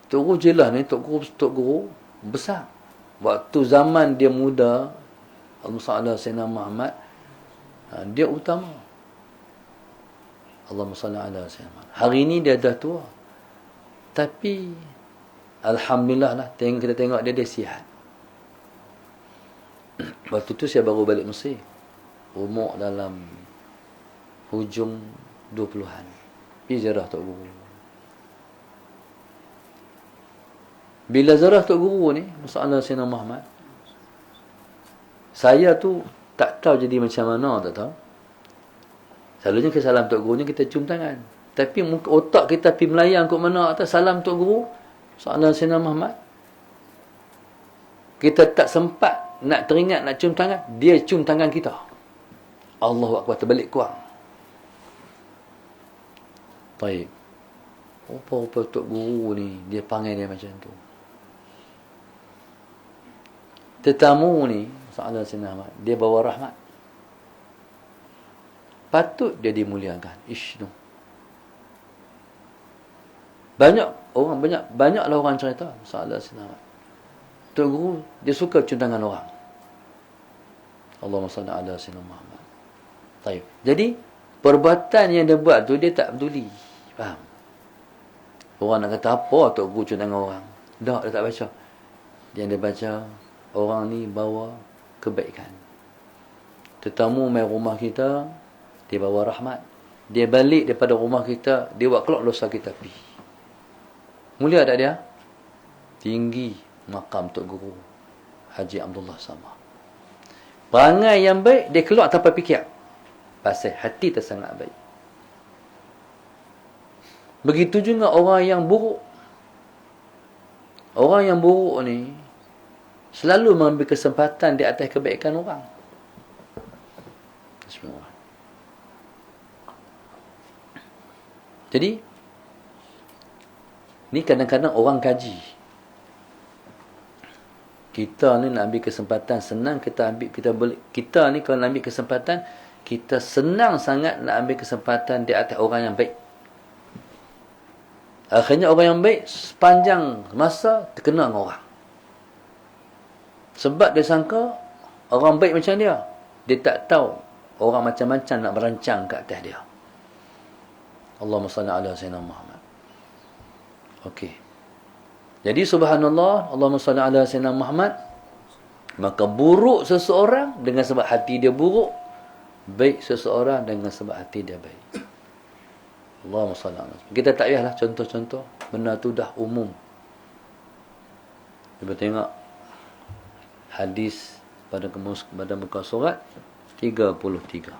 Tok Guru jelah ni, Tok Guru besar. Waktu zaman dia muda, Allahumma salli Muhammad, dia utama. Allahumma salli ala sayyidina. Hari ini dia dah tua. Tapi alhamdulillah lah, kita tengok dia sihat. Waktu tu saya baru balik Mesir. Umur dalam hujung 20-an. Pergi ziarah Tok Guru. Bila ziarah Tok Guru ni, masalah Sayyidina Muhammad, saya tu tak tahu jadi macam mana, tak tahu. Selalunya ke salam Tok Guru ni kita cium tangan. Tapi otak kita pergi melayang kot mana atas salam Tok Guru, masalah Sayyidina Muhammad. Kita tak sempat nak teringat nak cium tangan, dia cium tangan kita. Allahu Akbar, terbalik kuang. Baik. Rupa-rupa Tok Guru ni, dia panggil dia macam tu. Tetamu ni, Sayyidina Muhammad, dia bawa rahmat. Patut dia dimuliakan. Ishnu. Banyaklah orang cerita Sayyidina Muhammad. Tok Guru, dia suka cium tangan orang. Allahumma salli ala sayyidina Muhammad. Baik. Jadi, perbuatan yang dia buat tu, dia tak peduli. Faham? Orang nak kata apa Tok Guru cium tangan orang? Tak, dia tak baca. Yang dia baca, orang ni bawa kebaikan. Tetamu mai rumah kita, dia bawa rahmat. Dia balik daripada rumah kita, dia buat keluar dosa kita pergi. Mulia tak dia? Tinggi makam Tok Guru Haji Abdullah Sama. Perangai yang baik, dia keluar tanpa fikir. Pasal hati tersangat baik. Begitu juga orang yang buruk. Orang yang buruk ni selalu mengambil kesempatan di atas kebaikan orang. Bismillah. Jadi, ni kadang-kadang orang kaji. Kita ni nak ambil kesempatan, senang kita ni kalau nak ambil kesempatan, kita senang sangat nak ambil kesempatan di atas orang yang baik. Akhirnya orang yang baik sepanjang masa terkenal dengan orang. Sebab dia sangka orang baik macam dia. Dia tak tahu orang macam-macam nak merancang ke atas dia. Allahumma salli ala sayyidina Muhammad. Okey. Jadi subhanallah, Allahumma salli ala sayyidina Muhammad. Maka buruk seseorang dengan sebab hati dia buruk, baik seseorang dengan sebab hati dia baik. Allahumma salli ala. Kita tak payahlah contoh-contoh, benda tu dah umum. Cuba tengok hadis pada muka surat 33.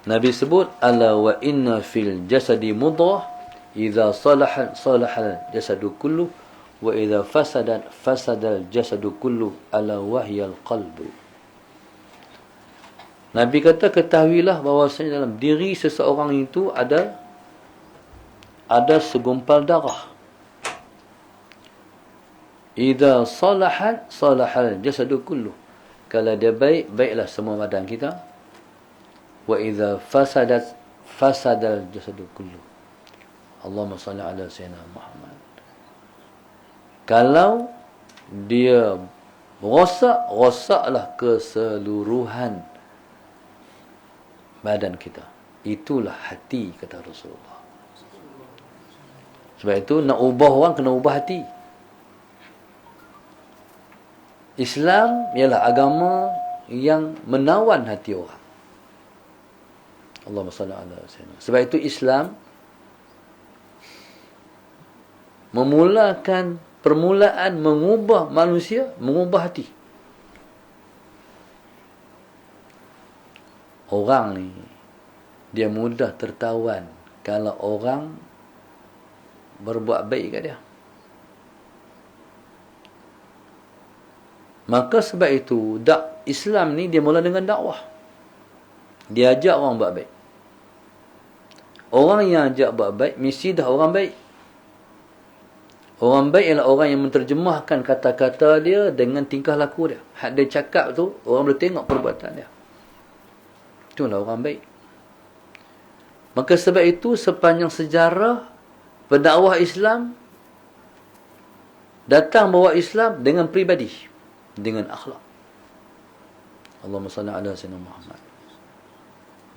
Nabi sebut, ala wa inna fil jasadi mudghah idza salaha jasadu kullu wa idza fasada jasadu kullu ala wahyal qalbu. Nabi kata, ketahuilah bahawasanya dalam diri seseorang itu ada segumpal darah. Idza salahat salahal jasadu kullu. Kalau dia baik, baiklah semua badan kita. Wa idza fasadat fasadal jasadu kullu. Allahumma salli ala sayyidina Muhammad. Kalau dia rosak, rosaklah keseluruhan badan kita. Itulah hati, kata Rasulullah. Sebab itu nak ubah orang kena ubah hati. Islam ialah agama yang menawan hati orang. Allahumma salli ala sayyidina. Sebab itu Islam permulaan mengubah manusia, mengubah hati. Orang ni dia mudah tertawan kalau orang berbuat baik kat dia. Maka sebab itu Islam ni dia mula dengan dakwah. Dia ajak orang buat baik. Orang yang ajak buat baik mesti dah orang baik. Orang baik ialah orang yang menterjemahkan kata-kata dia dengan tingkah laku dia. Hak dia cakap tu orang boleh tengok perbuatan dia. Itulah orang baik. Maka sebab itu sepanjang sejarah pendakwah Islam datang bawa Islam dengan pribadi, dengan akhlak. Allahumma salli ala sayyidina Muhammad.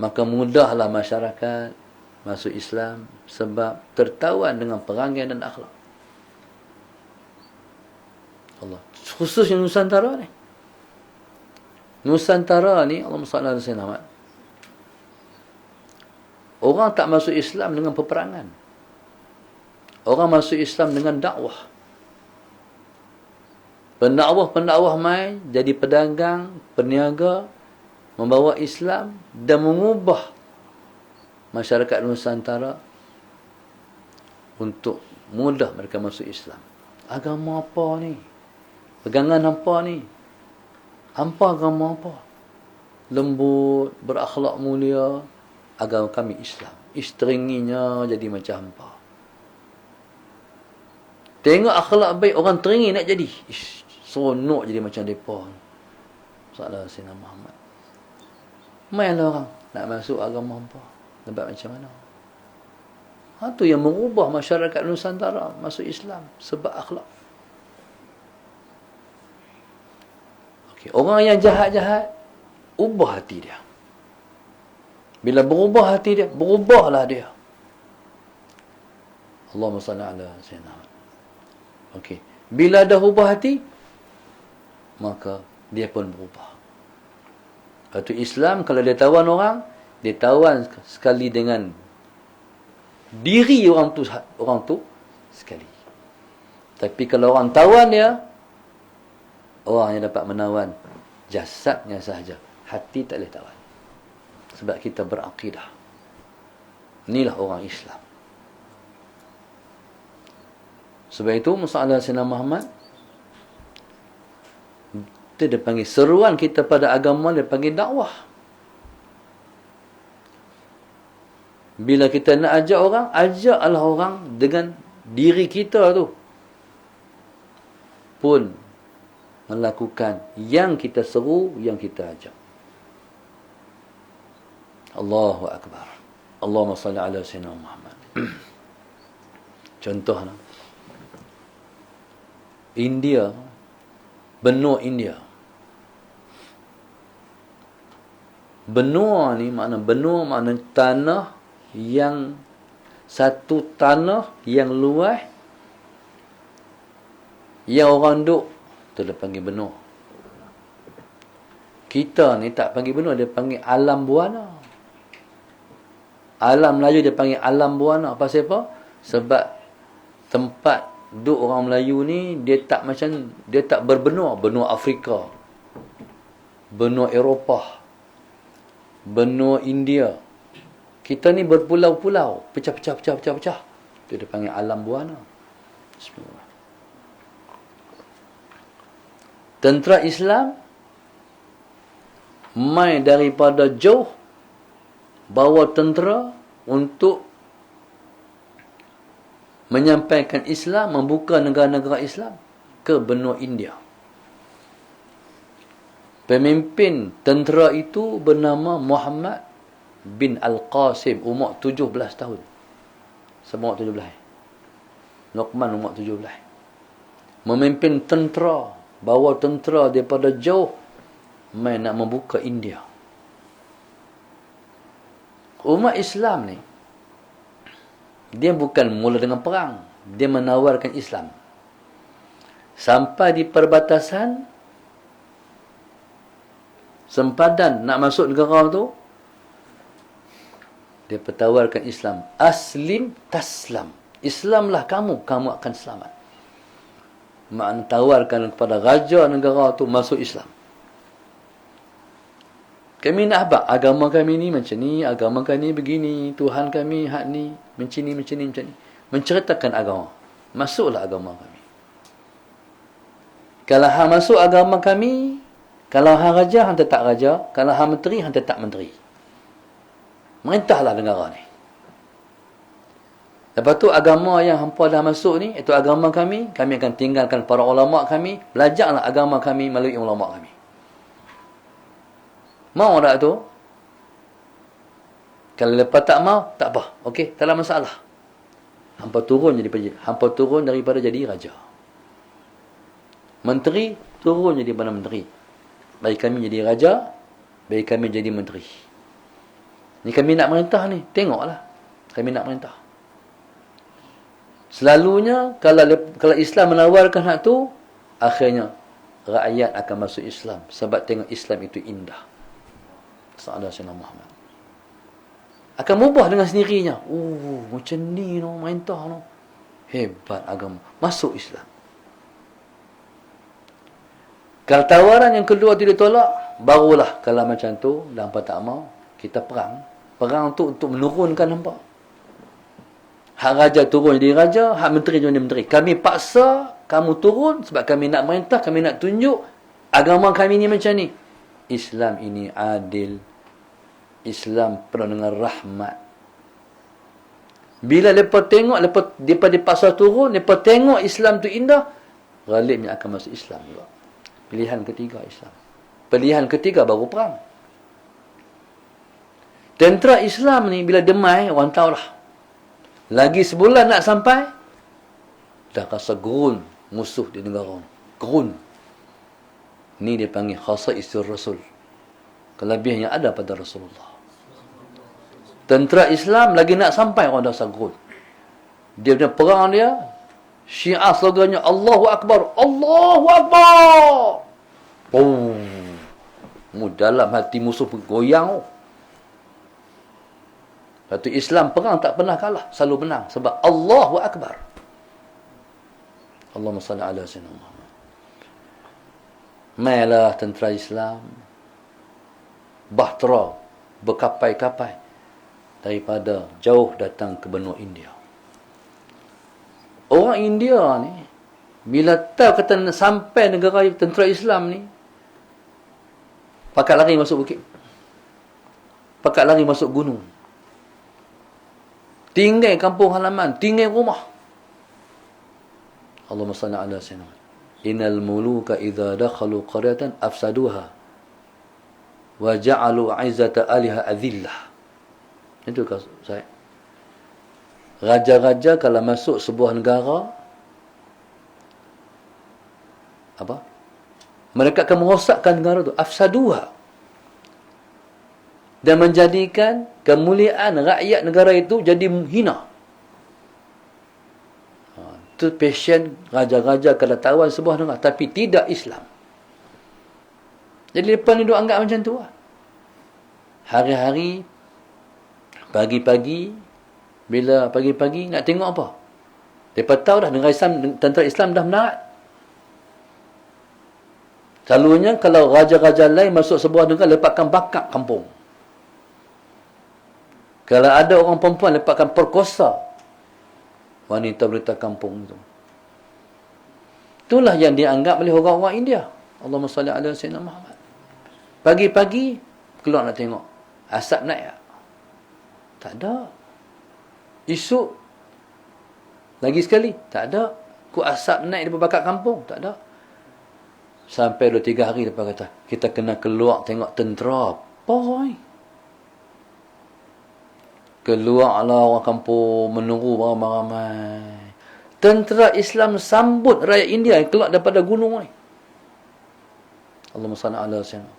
Maka mudahlah masyarakat masuk Islam sebab tertawan dengan perangai dan akhlak. Allah. Khususnya Nusantara ni. Nusantara ni, Allahumma salli ala sayyidina Muhammad. Orang tak masuk Islam dengan peperangan. Orang masuk Islam dengan dakwah. Pendakwah mai jadi pedagang, peniaga, membawa Islam dan mengubah masyarakat Nusantara untuk mudah mereka masuk Islam. Agama apa ni? Pegangan apa ni? Hampa agama apa? Lembut, berakhlak mulia. Agama kami Islam. Teringginya jadi macam hampa. Tengok akhlak baik, orang teringin nak jadi. Seronok jadi macam mereka. Salah Sayyidina Muhammad. Mainlah orang nak masuk agama hampa. Nampak macam mana? Itu yang mengubah masyarakat Nusantara masuk Islam. Sebab akhlak. Okay. Orang yang jahat-jahat, ubah hati dia. Bila berubah hati dia, berubahlah dia. Allahumma salli ala sayyidina Muhammad. Okey. Bila dah ubah hati, maka dia pun berubah. Itu Islam kalau dia tawan orang, dia tawan sekali dengan diri orang tu sekali. Tapi kalau orang tawan dia, orang yang dapat menawan jasadnya sahaja, hati tak boleh tawan. Sebab kita berakidah. Inilah orang Islam. Sebab itu masalah Sayyidina Muhammad, itu dia panggil seruan kita pada agama, dia panggil dakwah. Bila kita nak ajak orang, ajaklah orang dengan diri kita tu pun melakukan yang kita seru, yang kita ajak. Allahu Akbar. Allahumma salli ala sayyidina Muhammad. Contohnya India, benua India. Benua ni makna tanah yang satu tanah yang luas yang orang duk tu dia panggil benua. Kita ni tak panggil benua, dia panggil alam buana. Alam Melayu dia panggil alam buana. Pasal apa? Sebab tempat duduk orang Melayu ni dia tak berbenua. Benua Afrika, benua Eropah, benua India. Kita ni berpulau-pulau, pecah-pecah. Itu dia panggil alam buana. Bismillah. Tentera Islam mai daripada jauh bawa tentera untuk menyampaikan Islam, membuka negara-negara Islam. ke benua India. Pemimpin tentera itu bernama Muhammad bin Al-Qasim, umur 17 tahun. Semua 17. Luqman umur 17. Memimpin tentera, bawa tentera daripada jauh main nak membuka India. Umat Islam ni, dia bukan mula dengan perang, dia menawarkan Islam. Sampai di perbatasan sempadan nak masuk negara tu, dia pertawarkan Islam. Aslim taslam. Islamlah kamu, kamu akan selamat. Makna tawarkan kepada raja negara tu masuk Islam. Kami nak apa? Agama kami ni macam ni, agama kami begini, Tuhan kami hak ni, macam ni. Menceritakan agama. Masuklah agama kami. Kalau hang masuk agama kami, kalau hang raja, hang tetap raja. Kalau hang menteri, hang tetap menteri. Merintahlah negara ni. Lepas tu agama yang hampa dah masuk ni, itu agama kami akan tinggalkan para ulama kami, belajarlah agama kami melalui ulama kami. Mau tak tu? Kalau lepas tak mau, tak apa. Okey, tak ada masalah. Hampa turun daripada jadi raja. Menteri turun jadi pada menteri. Bagi kami jadi raja, bagi kami jadi menteri. Ni kami nak merintah ni, tengoklah. Kami nak merintah. Selalunya kalau Islam menawarkan hak tu, akhirnya rakyat akan masuk Islam sebab tengok Islam itu indah. Sallallahu alaihi Muhammad. Akan mubah dengan sendirinya. Macam ni no, merintah no. Hebat agama. Masuk Islam. Kalau tawaran yang kedua tu ditolak, barulah kalau macam tu, hampa tak mau, kita perang. Perang tu untuk menurunkan hampa. Hak raja turun jadi raja, hak menteri jadi menteri. Kami paksa kamu turun sebab kami nak merintah, kami nak tunjuk agama kami ni macam ni. Islam ini adil. Islam penuh dengan rahmat. Bila mereka tengok, mereka dipaksa turun, mereka tengok Islam tu indah, ghalibnya akan masuk Islam juga. Pilihan ketiga Islam. Pilihan ketiga baru perang. Tentera Islam ni bila demai, orang tahu lah. Lagi sebulan nak sampai, dah rasa gerun musuh di negara. Gerun. Ni dia panggil khasa'isur Rasul. Kelebihan yang ada pada Rasulullah. Tentera Islam lagi nak sampai, orang dah rasa gerun. Dia punya perang dia, syiar slogannya Allahu Akbar. Allahu Akbar. Dalam hati musuh goyang. Lepas tu Islam perang tak pernah kalah, selalu menang sebab Allahu Akbar. Allahumma salli ala sayyidina Muhammad. Mailah tentera Islam bahtera, berkapai-kapai daripada jauh datang ke benua India. Orang India ni bila tahu kata sampai negara tentera Islam ni, pakat lari masuk bukit, pakat lari masuk gunung, tinggal kampung halaman, tinggal rumah. Allahumma salli ala sayyidina. Innal muluka idza dakhalu qaryatan afsaduha wa ja'alu 'izzata aliha adhillah. Itu kan saya. Raja-raja kalau masuk sebuah negara, apa? Mereka akan merosakkan negara tu, afsaduha. Dan menjadikan kemuliaan rakyat negara itu jadi hina. Itu passion raja-raja kedatawan sebuah negara, tapi tidak Islam. Jadi depan ni duk anggap macam tu lah. Hari-hari, pagi-pagi, bila pagi-pagi nak tengok apa? Mereka tahu dah negara Islam, tentera Islam dah menarat. Selalunya kalau raja-raja lain masuk sebuah negara, mereka akan bakar kampung. Kalau ada orang perempuan, mereka akan perkosa wanita-wanita kampung itu. Itulah yang dianggap oleh orang-orang India. Allahumma salli ala sayyidina Muhammad. Pagi-pagi keluar nak tengok asap naik. Tak ada. Esok lagi sekali tak ada. Ku asap naik di bakat kampung. Tak ada. Sampai 2-3 hari lepas kata, kita kena keluar tengok tentera. Apa ni? Keluarlah orang kampung menunggu ramai-ramai. Tentera Islam sambut rakyat India yang keluar daripada gunung ni. Allahumma salli ala sayyidina.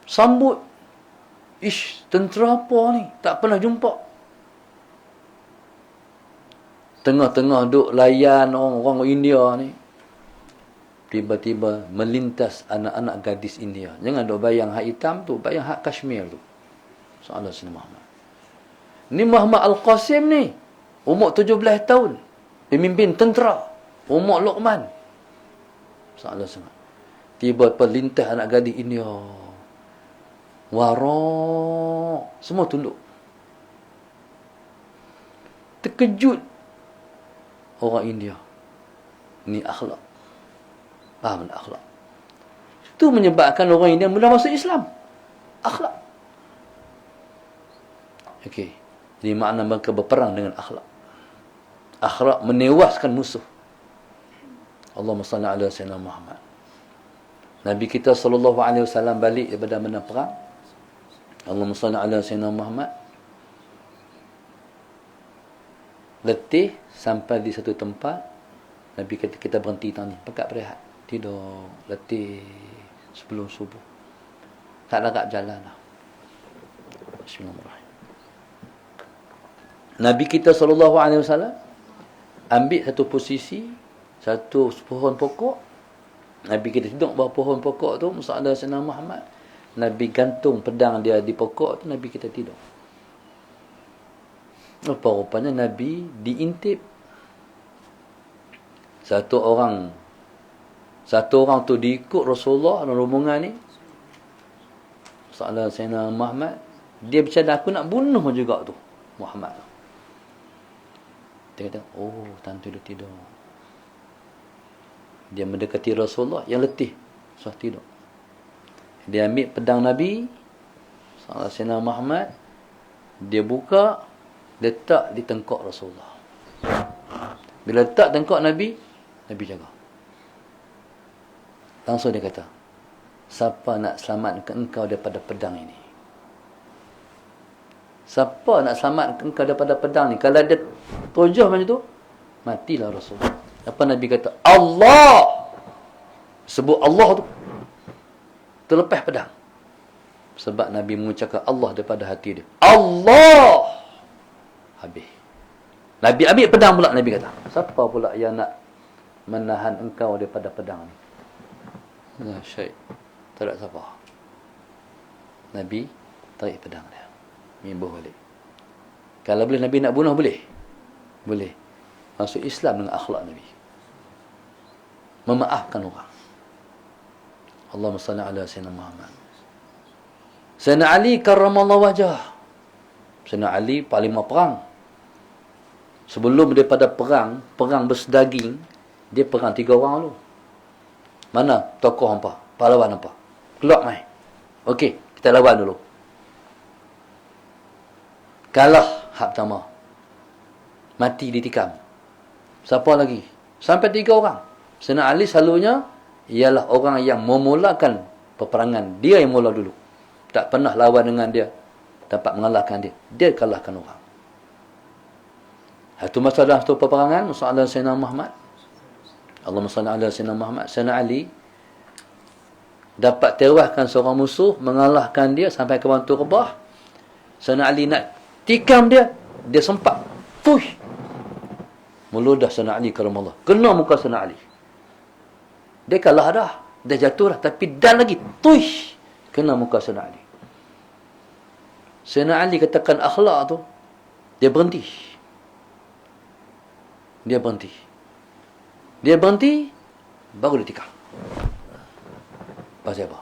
Sambut. Ish, tentera apa ni? Tak pernah jumpa. Tengah-tengah duk layan orang-orang India ni. Tiba-tiba melintas anak-anak gadis India. Jangan duk bayang hak hitam tu, bayang hak Kashmir tu. Sallallahu alaihi Muhammad. Ni Muhammad Al-Qasim ni, umur 17 tahun. Pemimpin tentera. Umur Luqman. Sallallahu alaihi wasallam. Tiba-tiba lintas anak gadis India. Warak. Semua tunduk. Terkejut orang India. Ni akhlak. Faham tak akhlak? Itu menyebabkan orang India mula masuk Islam. Akhlak. Okey. Jadi makna mereka berperang dengan akhlak. Akhlak menewaskan musuh. Allahumma salli ala sayyidina Muhammad. Nabi kita sallallahu alaihi wasallam balik daripada mana perang. Allahumma salli ala sayyidina Muhammad. Letih sampai di satu tempat. Nabi kata kita berhenti tanya, pekat berehat. Tidur, letih sebelum subuh. Tak agak jalan lah. Bismillahirrahmanirrahim. Nabi kita sallallahu alaihi wasallam ambil satu posisi, satu pohon pokok. Nabi kita duduk bawah pohon pokok tu, Musa Sayyidina Muhammad. Nabi gantung pedang dia di pokok tu, Nabi kita tidur. Rupa-rupanya Nabi diintip. Satu orang tu diikut Rasulullah dan rombongan ni. Musa Sayyidina Muhammad. Dia bercakap, aku nak bunuh juga tu Muhammad. Dia kata, oh, tantu dia tidur. Dia mendekati Rasulullah yang letih. Sudah tidur. Dia ambil pedang Nabi Sayyidina Muhammad. Dia buka, letak di tengkok Rasulullah. Bila letak tengkok Nabi, Nabi jaga. Langsung dia kata, siapa nak selamatkan engkau daripada pedang ini? Siapa nak selamatkan engkau daripada pedang ni? Kalau dia terjah macam tu, matilah Rasulullah. Apa Nabi kata? Allah! Sebut Allah tu, terlepas pedang. Sebab Nabi mengucapkan Allah daripada hati dia. Allah! Habis. Nabi ambil pedang pula. Nabi kata, siapa pula yang nak menahan engkau daripada pedang ni? Ya, Syekh. Tak ada siapa. Nabi tarik pedang dia. Mimbuh balik. Kalau boleh Nabi nak bunuh, boleh. Boleh. Masuk Islam dengan akhlak Nabi. Memaafkan orang. Allahumma salli ala Sayyidina Muhammad. Sayyidina Ali karramallahu wajah. Sayyidina Ali panglima perang. Sebelum daripada perang bersedaging, dia perang 3 orang dulu. Mana tokoh hampa? Pahlawan hampa? Keluar mai. Okey, kita lawan dulu. Kalah hak pertama. Mati ditikam. Siapa lagi? Sampai 3 orang. Sayyidina Ali selalunya ialah orang yang memulakan peperangan. Dia yang mula dulu. Tak pernah lawan dengan dia. Dapat mengalahkan dia. Dia kalahkan orang. Satu masa dalam satu peperangan, Musa Sayyidina Muhammad. Allahumma salli ala Sayyidina Muhammad. Sayyidina Ali dapat tewaskan seorang musuh, mengalahkan dia sampai ke Batu Rebah. Sayyidina Ali nak tikam dia, dia sempat. Fuh! Meludah Sayyidina Ali karamallah. Kena muka Sayyidina Ali. Dia kalah dah. Dia jatuh dah. Tapi dah lagi. Tuish! Kena muka Sayyidina Ali. Sayyidina Ali katakan akhlak tu. Dia berhenti. Dia berhenti. Baru dia tikam. Pasal apa?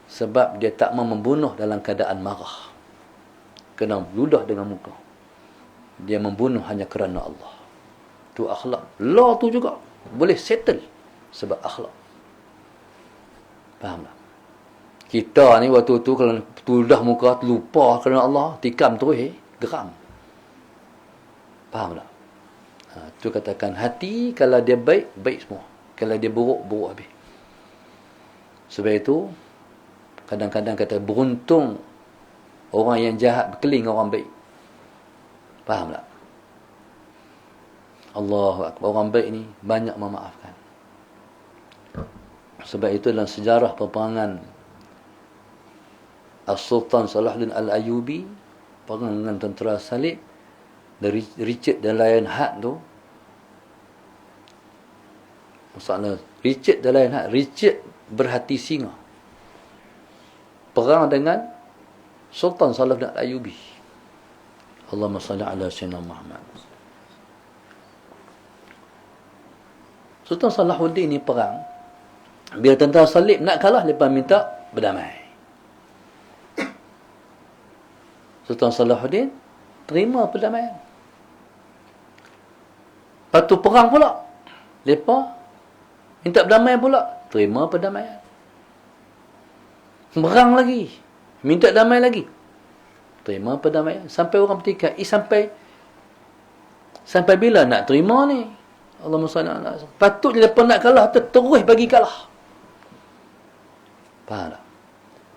Sebab dia tak mahu membunuh dalam keadaan marah. Kena ludah dengan muka. Dia membunuh hanya kerana Allah. Tu akhlak. Law tu juga boleh settle sebab akhlak. Faham tak? Kita ni waktu tu kalau ludah muka lupa kerana Allah, tikam terus geram. Faham tak? Tu katakan hati, kalau dia baik, baik semua. Kalau dia buruk, buruk habis. Sebab itu, kadang-kadang kata beruntung orang yang jahat berkeling orang baik. Faham tak? Allahu Akbar. Orang baik ni banyak memaafkan. Sebab itu dalam sejarah peperangan As-Sultan Salahuddin Al-Ayyubi, perang dengan tentera salib, dari Richard Dalayan Had tu, masalah Richard Dalayan Had, Richard berhati singa, perang dengan Sultan Salahuddin Al-Ayyubi. Allahumma salli ala sayyidina Muhammad. Sultan Salahuddin ni perang, bila tentera salib nak kalah, mereka minta berdamai. Sultan Salahuddin terima perdamaian. Lepas tu perang pula, mereka minta berdamai pula, terima perdamaian. Perang lagi, minta damai lagi, terima perdamaian. Sampai orang bertikai, sampai bila nak terima ni? Allahumma salli ala Rasul. Patutnya lepas nak kalah, terus bagi kalah. Faham tak?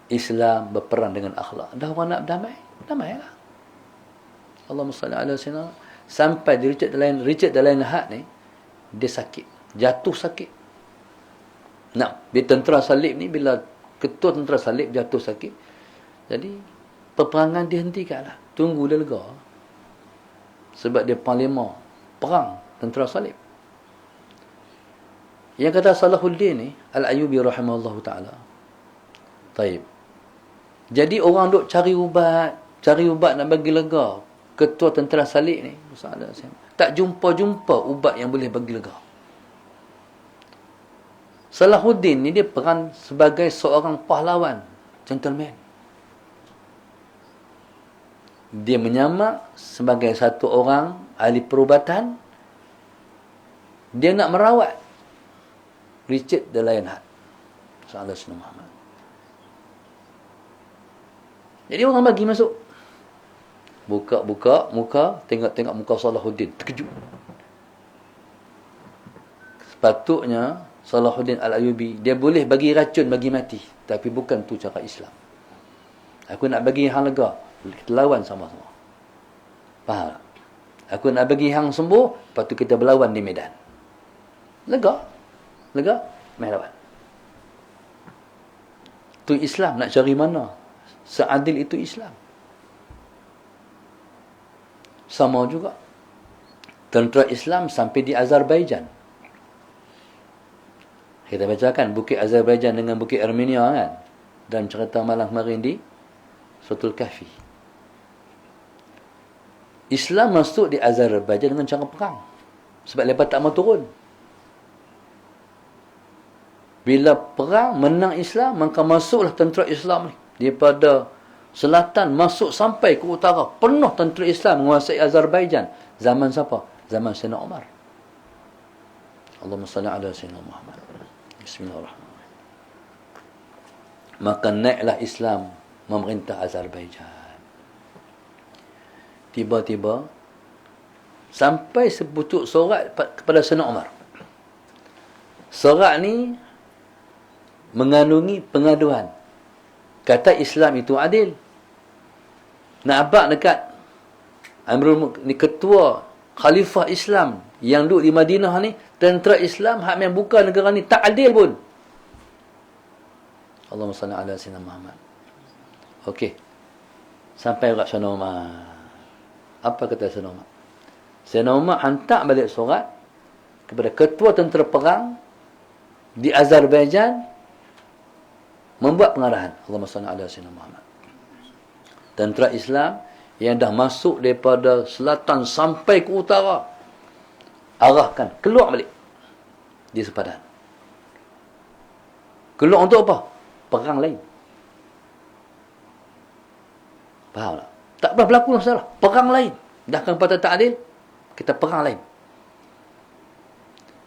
Islam berperang dengan akhlak. Dah orang nak berdamai, damailah. Allahumma salli ala sayyidina. Sampai di Richard Dalayan Had ni, dia sakit, jatuh sakit. Bila tentera salib ni, bila ketua tentera salib jatuh sakit, jadi peperangan dihentikanlah. Tunggu dia lega. Sebab dia panglima perang tentera salib. Yang kata Salahuddin ni, Al-Ayyubi rahimahullah ta'ala. Taib. Jadi orang duk cari ubat nak bagi lega. Ketua tentera salib ni, tak jumpa ubat yang boleh bagi lega. Salahuddin ni dia peran sebagai seorang pahlawan, gentleman. Dia menyamak sebagai satu orang ahli perubatan. Dia nak merawat Richard Dalayan Had, Sallallahu Alaihi Wasallam. Jadi orang bagi masuk, buka muka, tengok muka Salahuddin, terkejut. Sepatutnya Salahuddin Al-Ayyubi, dia boleh bagi racun, bagi mati, tapi bukan tu cara Islam. Aku nak bagi hang lega, kita lawan sama-sama. Faham? Aku nak bagi hang sembuh, lepas tu kita berlawan di medan. Lega, main lawan. Tu Islam. Nak cari mana seadil itu Islam. Sama juga tentera Islam sampai di Azerbaijan. Kita bacakan bukit Azerbaijan dengan bukit Armenia kan, dalam cerita malam kemarin di Suratul Kahfi. Islam masuk di Azerbaijan dengan cara perang, sebab mereka tak mau turun. Bila perang menang Islam, maka masuklah tentera Islam ni daripada selatan masuk sampai ke utara. Penuh tentera Islam menguasai Azerbaijan. Zaman siapa? Zaman Sayyidina Umar. Allahumma salli ala Sayyidina Muhammad. Bismillahirrahmanirrahim. Maka naiklah Islam memerintah Azerbaijan. Tiba-tiba sampai sepucuk surat kepada Sayyidina Umar. Surat ni mengandungi pengaduan. Kata Islam itu adil. Nak abad dekat Amirul ni, ketua Khalifah Islam yang duduk di Madinah ni, tentera Islam hak yang buka negara ni tak adil pun. Allahumma salli ala sayyidina Muhammad. Okey. Sampai kat Sayyidina Umar. Apa kata Sayyidina Umar? Sayyidina Umar hantar balik surat kepada ketua tentera perang di Azerbaijan, membuat pengarahan. Allahumma salli ala sayyidina Muhammad. Tentera Islam yang dah masuk daripada selatan sampai ke utara, arahkan keluar balik di sepadan. Keluar untuk apa? Perang lain. Faham tak? Tak pernah berlaku masalah. Perang lain. Dah kan patah tak adil, kita perang lain.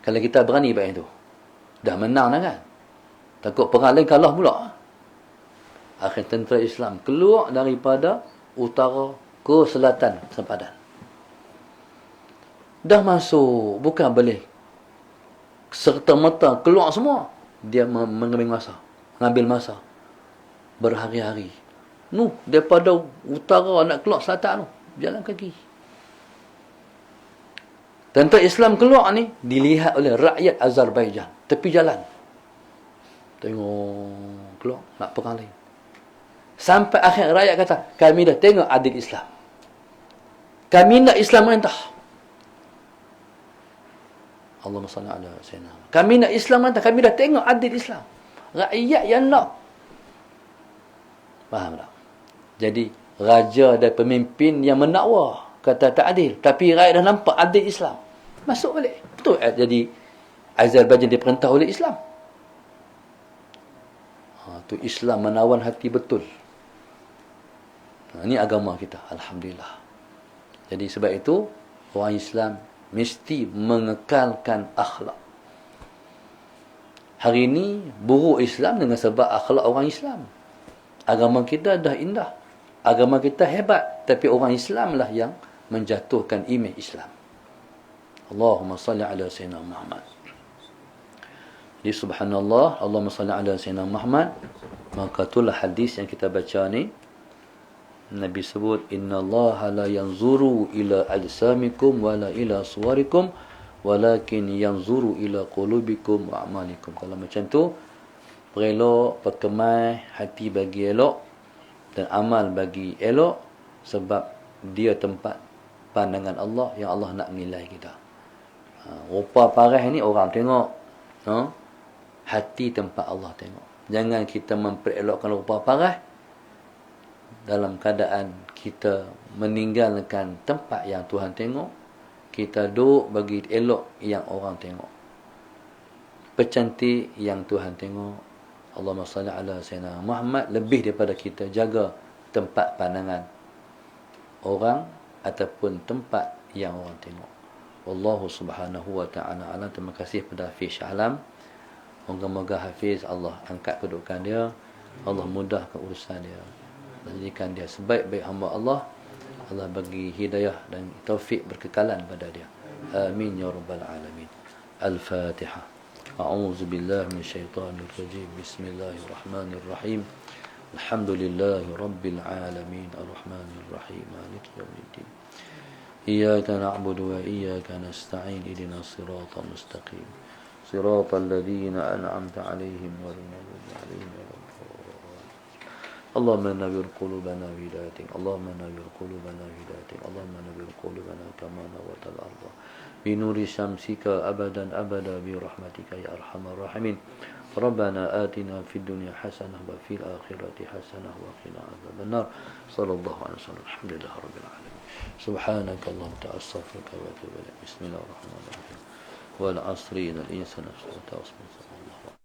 Kalau kita berani buat itu, dah menang dah kan? Takut perang lain kalah pula. Akhir tentera Islam keluar daripada utara ke selatan sepadan. dah masuk, bukan boleh serta-merta keluar semua. Dia mengambil masa berhari-hari. Daripada utara nak keluar selatan tu, jalan kaki. Tentera Islam keluar ni dilihat oleh rakyat Azerbaijan tepi jalan. Tengok keluar nak perang lain. Sampai akhir rakyat kata, kami dah tengok adil Islam. Kami nak Islam merintah. Allahumma salli ala sayyidina. Kami nak Islam merintah, kami dah tengok adil Islam. Rakyat yang nak. Faham tak? Jadi raja dan pemimpin yang menakwa kata tak adil, tapi rakyat dah nampak adil Islam, masuk balik. Betul. Jadi Azerbaijan diperintah oleh Islam. Tu Islam menawan hati betul. Ini agama kita, alhamdulillah. Jadi sebab itu orang Islam mesti mengekalkan akhlak. Hari ini buruk Islam dengan sebab akhlak orang Islam. Agama kita dah indah, agama kita hebat, tapi orang Islam lah yang menjatuhkan imej Islam. Allahumma salli ala sayyidina Muhammad. Jadi subhanallah, Allahumma salli ala sayyidina Muhammad. Maka itulah hadis yang kita baca ni. Nabi sebut, innallaha la yanzuru ila ajsamikum wala ila suwarikum walakin yanzuru ila qulubikum wa a'malikum. Kalau macam tu, perelok, perkemai hati bagi elok dan amal bagi elok, sebab dia tempat pandangan Allah yang Allah nak menilai kita. Rupa parah ni orang tengok, hati tempat Allah tengok. Jangan kita memperelokkan rupa parah dalam keadaan kita meninggalkan tempat yang Tuhan tengok. Kita duduk bagi elok yang orang tengok, pecantik yang Tuhan tengok. Allahumma salli ala sayyidina Muhammad. Lebih daripada kita jaga tempat pandangan orang ataupun tempat yang orang tengok. Wallahu subhanahu wa ta'ala alam. Terima kasih kepada Hafiz Shah Alam. Moga-moga Hafiz Allah angkat kedudukan dia, Allah mudahkan urusan dia, jadikan dia sebaik-baik hamba Allah. Allah bagi hidayah dan taufik berkekalan pada dia. Amin ya rabbal alamin. Al-Fatihah. A'udzu billahi minasyaitonir rajim. Bismillahirrahmanirrahim. Alhamdulillahi rabbil alamin. Arrahmanir rahim. Maliki yaumiddin. Iyyaka na'budu wa iyyaka nasta'in. Ihdinas siratal mustaqim. Siratal ladzina an'amta 'alaihim ghairil maghdubi 'alaihim waladdallin. اللهم نور قلوبنا بهدايتك اللهم نور قلوبنا بهدايتك اللهم نور قلوبنا كما نورت الأرض بنور شمسك أبدا أبدا برحمتك يا أرحم الراحمين ربنا آتنا في الدنيا حسنة وفي الآخرة حسنة وقنا عذاب النار صلى الله عليه وسلم الحمد لله رب العالمين سبحانك اللهم أستغفرك وأتوب إليك بسم الله الرحمن الرحيم والعصر إن الإنسان لفي خسر